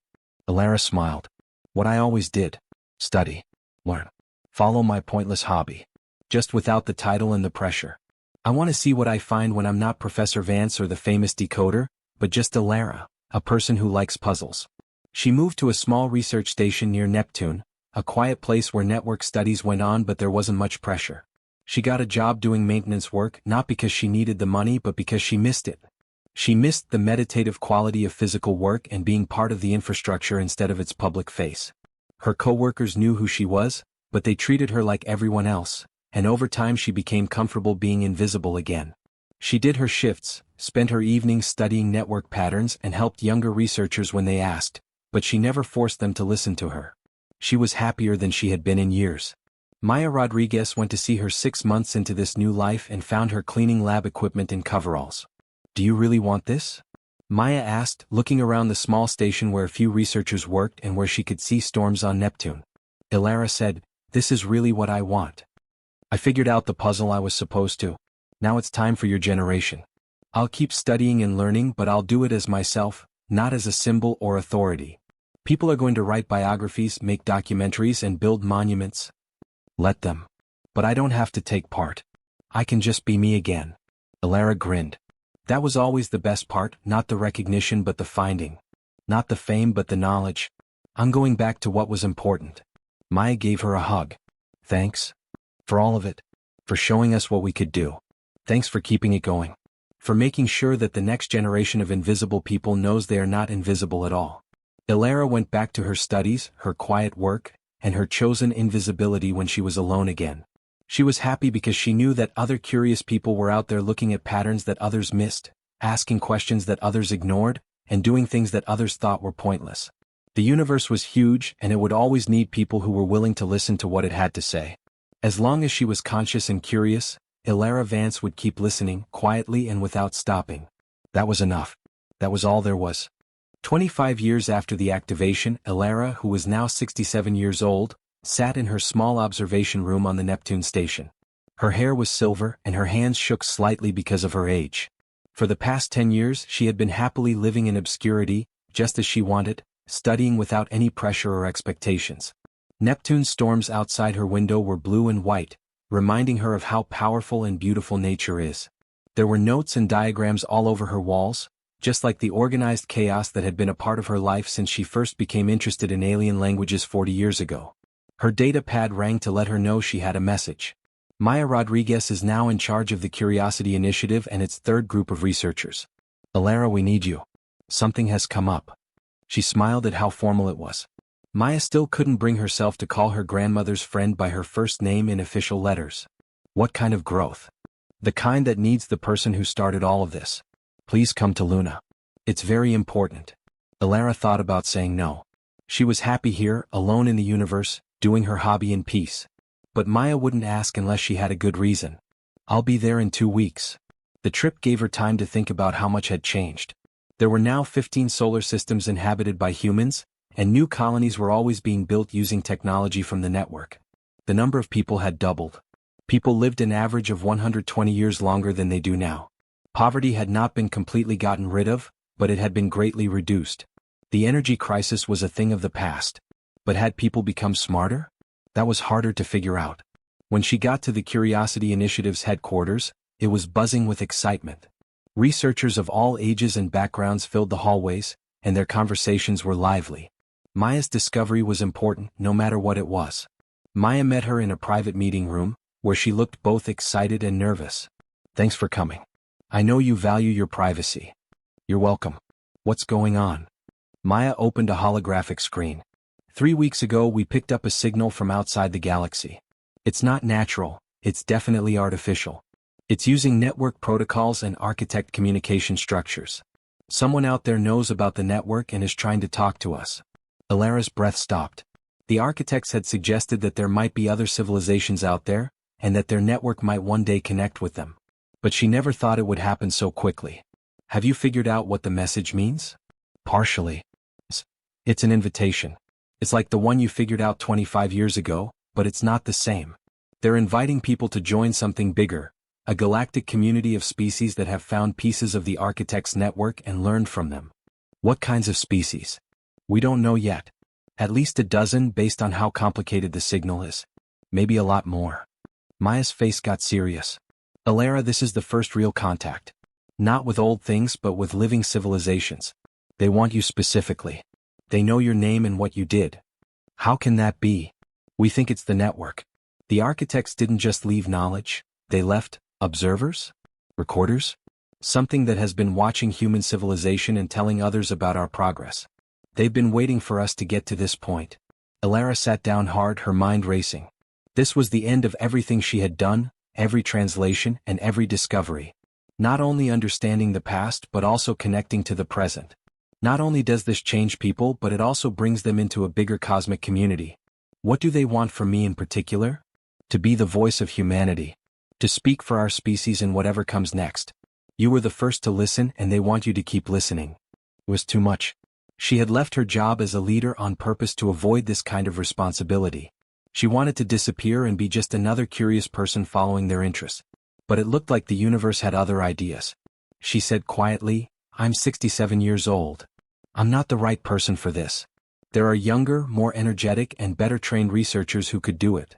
Elara smiled. What I always did. Study. Learn. Follow my pointless hobby. Just without the title and the pressure. I want to see what I find when I'm not Professor Vance or the famous decoder, but just Elara, a person who likes puzzles. She moved to a small research station near Neptune, a quiet place where network studies went on but there wasn't much pressure. She got a job doing maintenance work not because she needed the money but because she missed it. She missed the meditative quality of physical work and being part of the infrastructure instead of its public face. Her coworkers knew who she was, but they treated her like everyone else, and over time she became comfortable being invisible again. She did her shifts, spent her evenings studying network patterns and helped younger researchers when they asked, but she never forced them to listen to her. She was happier than she had been in years. Maya Rodriguez went to see her 6 months into this new life and found her cleaning lab equipment in coveralls. Do you really want this? Maya asked, looking around the small station where a few researchers worked and where she could see storms on Neptune. Elara said, this is really what I want. I figured out the puzzle I was supposed to. Now it's time for your generation. I'll keep studying and learning, but I'll do it as myself, not as a symbol or authority. People are going to write biographies, make documentaries, and build monuments. Let them. But I don't have to take part. I can just be me again. Elara grinned. That was always the best part, not the recognition but the finding. Not the fame but the knowledge. I'm going back to what was important. Maya gave her a hug. Thanks. For all of it. For showing us what we could do. Thanks for keeping it going. For making sure that the next generation of invisible people knows they are not invisible at all. Elara went back to her studies, her quiet work, and her chosen invisibility when she was alone again. She was happy because she knew that other curious people were out there looking at patterns that others missed, asking questions that others ignored, and doing things that others thought were pointless. The universe was huge and it would always need people who were willing to listen to what it had to say. As long as she was conscious and curious, Elara Vance would keep listening, quietly and without stopping. That was enough. That was all there was. 25 years after the activation, Elara, who was now 67 years old, sat in her small observation room on the Neptune station. Her hair was silver and her hands shook slightly because of her age. For the past 10 years she had been happily living in obscurity, just as she wanted, studying without any pressure or expectations. Neptune's storms outside her window were blue and white, reminding her of how powerful and beautiful nature is. There were notes and diagrams all over her walls, just like the organized chaos that had been a part of her life since she first became interested in alien languages 40 years ago. Her data pad rang to let her know she had a message. Maya Rodriguez is now in charge of the Curiosity Initiative and its third group of researchers. Alara, we need you. Something has come up. She smiled at how formal it was. Maya still couldn't bring herself to call her grandmother's friend by her first name in official letters. What kind of growth? The kind that needs the person who started all of this. Please come to Luna. It's very important. Alara thought about saying no. She was happy here, alone in the universe, doing her hobby in peace. But Maya wouldn't ask unless she had a good reason. I'll be there in 2 weeks. The trip gave her time to think about how much had changed. There were now 15 solar systems inhabited by humans, and new colonies were always being built using technology from the network. The number of people had doubled. People lived an average of 120 years longer than they do now. Poverty had not been completely gotten rid of, but it had been greatly reduced. The energy crisis was a thing of the past. But had people become smarter? That was harder to figure out. When she got to the Curiosity Initiative's headquarters, it was buzzing with excitement. Researchers of all ages and backgrounds filled the hallways, and their conversations were lively. Maya's discovery was important, no matter what it was. Maya met her in a private meeting room, where she looked both excited and nervous. Thanks for coming. I know you value your privacy. You're welcome. What's going on? Maya opened a holographic screen. 3 weeks ago we picked up a signal from outside the galaxy. It's not natural, it's definitely artificial. It's using network protocols and architect communication structures. Someone out there knows about the network and is trying to talk to us. Alara's breath stopped. The architects had suggested that there might be other civilizations out there, and that their network might one day connect with them. But she never thought it would happen so quickly. Have you figured out what the message means? Partially. It's an invitation. It's like the one you figured out 25 years ago, but it's not the same. They're inviting people to join something bigger, a galactic community of species that have found pieces of the architect's network and learned from them. What kinds of species? We don't know yet. At least a dozen based on how complicated the signal is. Maybe a lot more. Maya's face got serious. Alara, this is the first real contact. Not with old things but with living civilizations. They want you specifically. They know your name and what you did. How can that be? We think it's the network. The architects didn't just leave knowledge, they left observers? Recorders? Something that has been watching human civilization and telling others about our progress. They've been waiting for us to get to this point. Alara sat down hard, her mind racing. This was the end of everything she had done, every translation and every discovery. Not only understanding the past but also connecting to the present. Not only does this change people but it also brings them into a bigger cosmic community. What do they want from me in particular? To be the voice of humanity. To speak for our species in whatever comes next. You were the first to listen and they want you to keep listening. It was too much. She had left her job as a leader on purpose to avoid this kind of responsibility. She wanted to disappear and be just another curious person following their interests. But it looked like the universe had other ideas. She said quietly, I'm 67 years old. I'm not the right person for this. There are younger, more energetic and better trained researchers who could do it.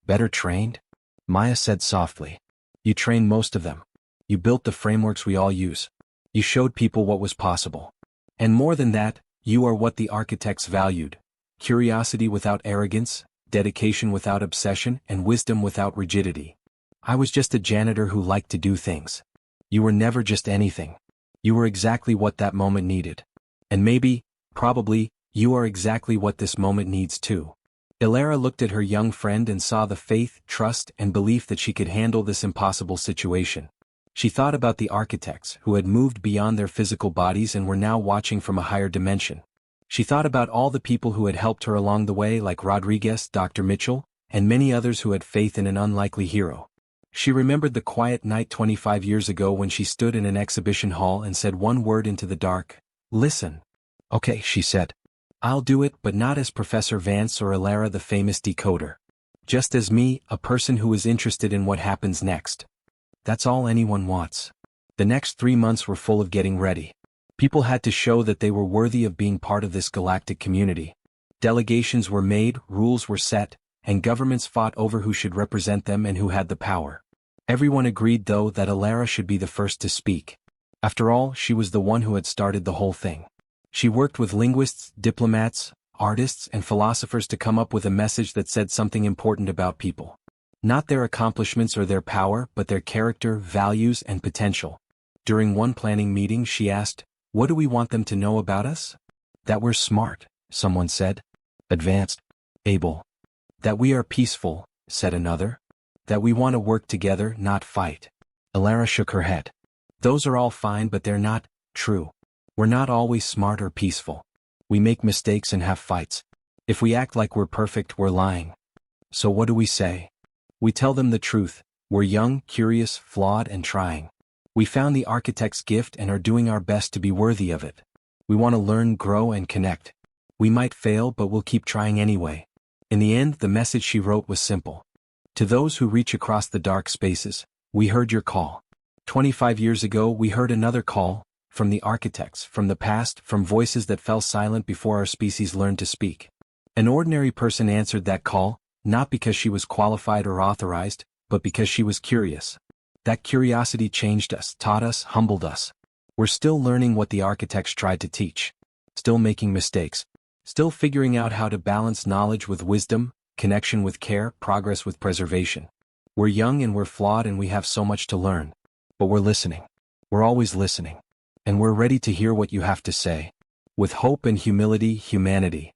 Better trained? Maya said softly. You trained most of them. You built the frameworks we all use. You showed people what was possible. And more than that, you are what the architects valued. Curiosity without arrogance, dedication without obsession, and wisdom without rigidity. I was just a janitor who liked to do things. You were never just anything. You were exactly what that moment needed. And maybe, probably, you are exactly what this moment needs too. Alara looked at her young friend and saw the faith, trust, and belief that she could handle this impossible situation. She thought about the architects who had moved beyond their physical bodies and were now watching from a higher dimension. She thought about all the people who had helped her along the way like Rodriguez, Dr. Mitchell, and many others who had faith in an unlikely hero. She remembered the quiet night 25 years ago when she stood in an exhibition hall and said one word into the dark. Listen. Okay, she said. I'll do it, but not as Professor Vance or Alara the famous decoder. Just as me, a person who is interested in what happens next. That's all anyone wants. The next 3 months were full of getting ready. People had to show that they were worthy of being part of this galactic community. Delegations were made, rules were set, and governments fought over who should represent them and who had the power. Everyone agreed though that Alara should be the first to speak. After all, she was the one who had started the whole thing. She worked with linguists, diplomats, artists, and philosophers to come up with a message that said something important about people. Not their accomplishments or their power, but their character, values, and potential. During one planning meeting, she asked, "What do we want them to know about us?" "That we're smart," someone said. "Advanced." "Able." "That we are peaceful," said another. "That we want to work together, not fight." Alara shook her head. "Those are all fine, but they're not true. We're not always smart or peaceful. We make mistakes and have fights. If we act like we're perfect, we're lying. So what do we say? We tell them the truth. We're young, curious, flawed, and trying. We found the architect's gift and are doing our best to be worthy of it. We want to learn, grow, and connect. We might fail, but we'll keep trying anyway." In the end, the message she wrote was simple. "To those who reach across the dark spaces, we heard your call. 25 years ago, we heard another call, from the architects, from the past, from voices that fell silent before our species learned to speak. An ordinary person answered that call, not because she was qualified or authorized, but because she was curious. That curiosity changed us, taught us, humbled us. We're still learning what the architects tried to teach. Still making mistakes. Still figuring out how to balance knowledge with wisdom, connection with care, progress with preservation. We're young and we're flawed and we have so much to learn. But we're listening. We're always listening. And we're ready to hear what you have to say. With hope and humility, humanity."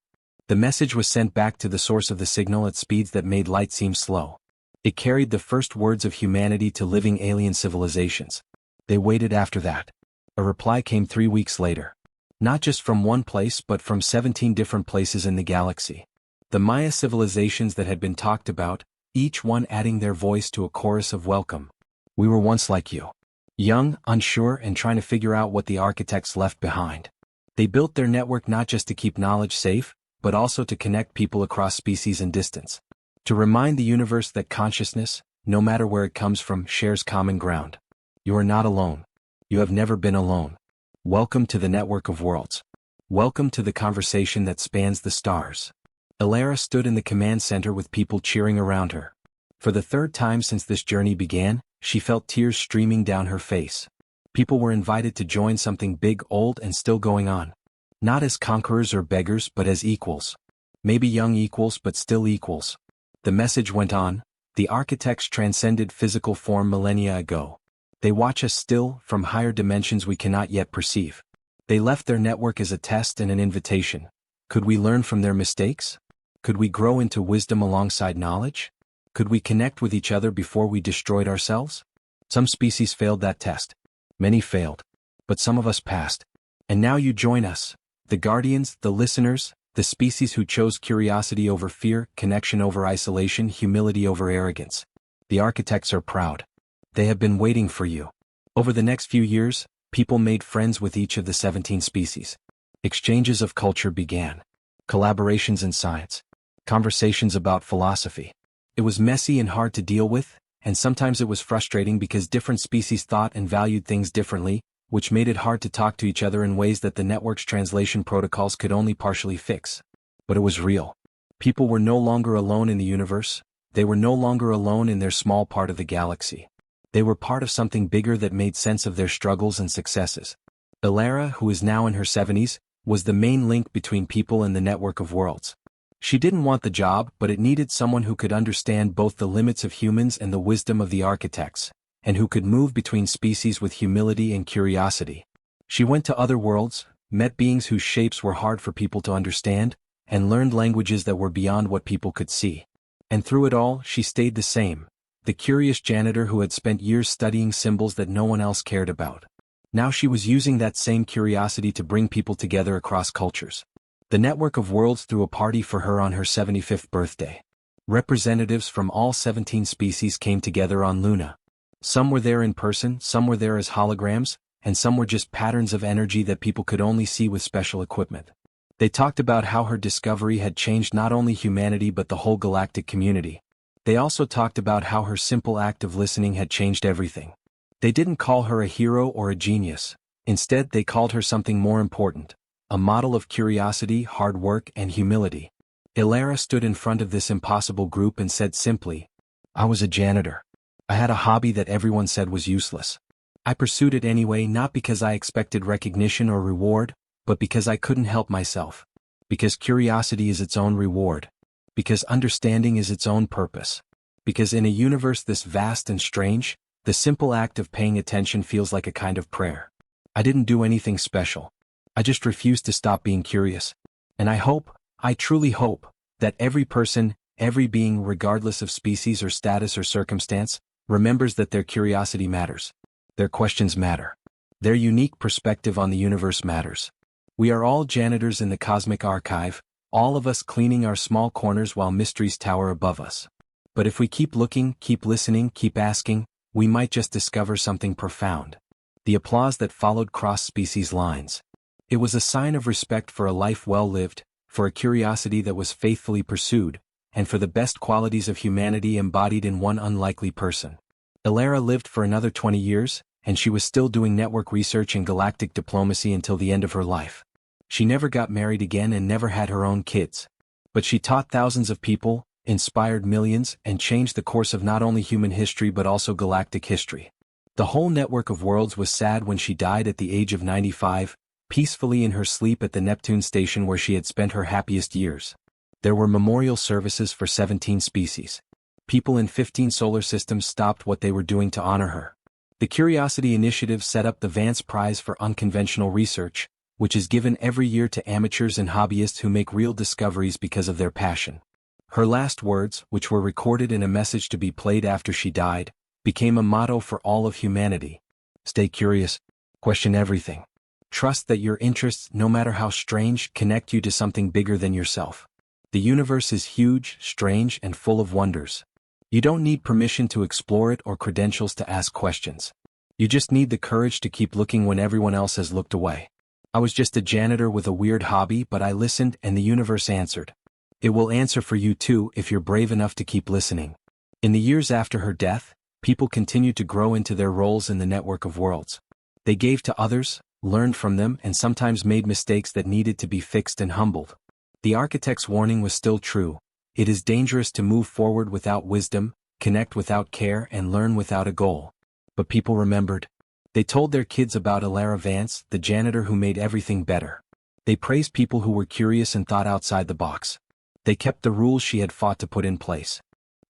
The message was sent back to the source of the signal at speeds that made light seem slow. It carried the first words of humanity to living alien civilizations. They waited after that. A reply came 3 weeks later. Not just from one place but from 17 different places in the galaxy. The Maya civilizations that had been talked about, each one adding their voice to a chorus of welcome. "We were once like you. Young, unsure, and trying to figure out what the architects left behind. They built their network not just to keep knowledge safe, but also to connect people across species and distance. To remind the universe that consciousness, no matter where it comes from, shares common ground. You are not alone. You have never been alone. Welcome to the network of worlds. Welcome to the conversation that spans the stars." Alara stood in the command center with people cheering around her. For the third time since this journey began, she felt tears streaming down her face. People were invited to join something big, old, and still going on. Not as conquerors or beggars, but as equals. Maybe young equals, but still equals. The message went on. The architects transcended physical form millennia ago. They watch us still, from higher dimensions we cannot yet perceive. They left their network as a test and an invitation. Could we learn from their mistakes? Could we grow into wisdom alongside knowledge? Could we connect with each other before we destroyed ourselves? Some species failed that test. Many failed. But some of us passed. And now you join us. The guardians, the listeners, the species who chose curiosity over fear, connection over isolation, humility over arrogance. The architects are proud. They have been waiting for you. Over the next few years, people made friends with each of the 17 species. Exchanges of culture began. Collaborations in science. Conversations about philosophy. It was messy and hard to deal with, and sometimes it was frustrating because different species thought and valued things differently, which made it hard to talk to each other in ways that the network's translation protocols could only partially fix. But it was real. People were no longer alone in the universe. They were no longer alone in their small part of the galaxy. They were part of something bigger that made sense of their struggles and successes. Alara, who is now in her 70s, was the main link between people and the network of worlds. She didn't want the job, but it needed someone who could understand both the limits of humans and the wisdom of the architects, and who could move between species with humility and curiosity. She went to other worlds, met beings whose shapes were hard for people to understand, and learned languages that were beyond what people could see. And through it all, she stayed the same, the curious janitor who had spent years studying symbols that no one else cared about. Now she was using that same curiosity to bring people together across cultures. The network of worlds threw a party for her on her 75th birthday. Representatives from all 17 species came together on Luna. Some were there in person, some were there as holograms, and some were just patterns of energy that people could only see with special equipment. They talked about how her discovery had changed not only humanity but the whole galactic community. They also talked about how her simple act of listening had changed everything. They didn't call her a hero or a genius. Instead, they called her something more important. A model of curiosity, hard work, and humility. Alara stood in front of this impossible group and said simply, "I was a janitor. I had a hobby that everyone said was useless. I pursued it anyway, not because I expected recognition or reward, but because I couldn't help myself. Because curiosity is its own reward. Because understanding is its own purpose. Because in a universe this vast and strange, the simple act of paying attention feels like a kind of prayer. I didn't do anything special. I just refused to stop being curious. And I truly hope, that every person, every being regardless of species or status or circumstance, remembers that their curiosity matters. Their questions matter. Their unique perspective on the universe matters. We are all janitors in the cosmic archive, all of us cleaning our small corners while mysteries tower above us. But if we keep looking, keep listening, keep asking, we might just discover something profound. The applause that followed crossed species lines. It was a sign of respect for a life well lived, for a curiosity that was faithfully pursued, and for the best qualities of humanity embodied in one unlikely person. Elara lived for another 20 years, and she was still doing network research and galactic diplomacy until the end of her life. She never got married again and never had her own kids. But she taught thousands of people, inspired millions, and changed the course of not only human history but also galactic history. The whole network of worlds was sad when she died at the age of 95, peacefully in her sleep at the Neptune station where she had spent her happiest years. There were memorial services for 17 species. People in 15 solar systems stopped what they were doing to honor her. The Curiosity Initiative set up the Vance Prize for Unconventional Research, which is given every year to amateurs and hobbyists who make real discoveries because of their passion. Her last words, which were recorded in a message to be played after she died, became a motto for all of humanity. Stay curious. Question everything. Trust that your interests, no matter how strange, connect you to something bigger than yourself. The universe is huge, strange, and full of wonders. You don't need permission to explore it or credentials to ask questions. You just need the courage to keep looking when everyone else has looked away. I was just a janitor with a weird hobby, but I listened and the universe answered. It will answer for you too if you're brave enough to keep listening. In the years after her death, people continued to grow into their roles in the network of worlds. They gave to others, learned from them, and sometimes made mistakes that needed to be fixed and humbled. The architect's warning was still true. It is dangerous to move forward without wisdom, connect without care, and learn without a goal. But people remembered. They told their kids about Elara Vance, the janitor who made everything better. They praised people who were curious and thought outside the box. They kept the rules she had fought to put in place.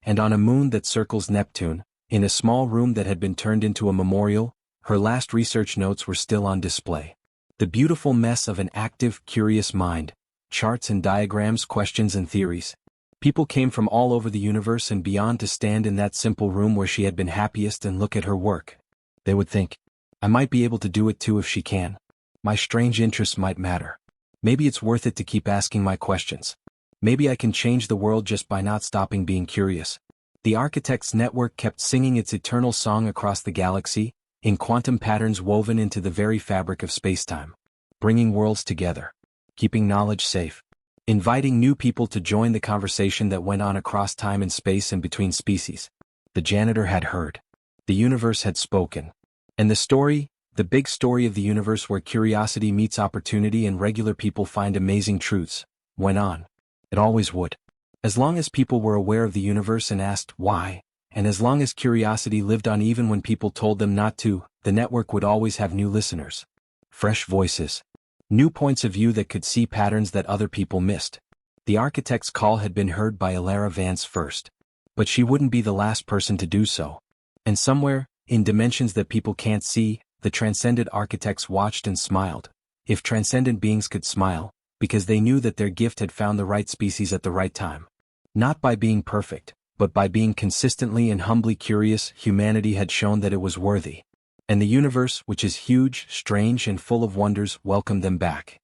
And on a moon that circles Neptune, in a small room that had been turned into a memorial, her last research notes were still on display. The beautiful mess of an active, curious mind. Charts and diagrams, questions and theories. People came from all over the universe and beyond to stand in that simple room where she had been happiest and look at her work. They would think, I might be able to do it too if she can. My strange interests might matter. Maybe it's worth it to keep asking my questions. Maybe I can change the world just by not stopping being curious. The Architects Network kept singing its eternal song across the galaxy, in quantum patterns woven into the very fabric of spacetime. Bringing worlds together. Keeping knowledge safe. Inviting new people to join the conversation that went on across time and space and between species. The janitor had heard. The universe had spoken. And the story, the big story of the universe where curiosity meets opportunity and regular people find amazing truths, went on. It always would. As long as people were aware of the universe and asked why, and as long as curiosity lived on even when people told them not to, the network would always have new listeners. Fresh voices. New points of view that could see patterns that other people missed. The architect's call had been heard by Elara Vance first. But she wouldn't be the last person to do so. And somewhere, in dimensions that people can't see, the transcendent architects watched and smiled. If transcendent beings could smile, because they knew that their gift had found the right species at the right time. Not by being perfect, but by being consistently and humbly curious, humanity had shown that it was worthy. And the universe, which is huge, strange, and full of wonders, welcomed them back.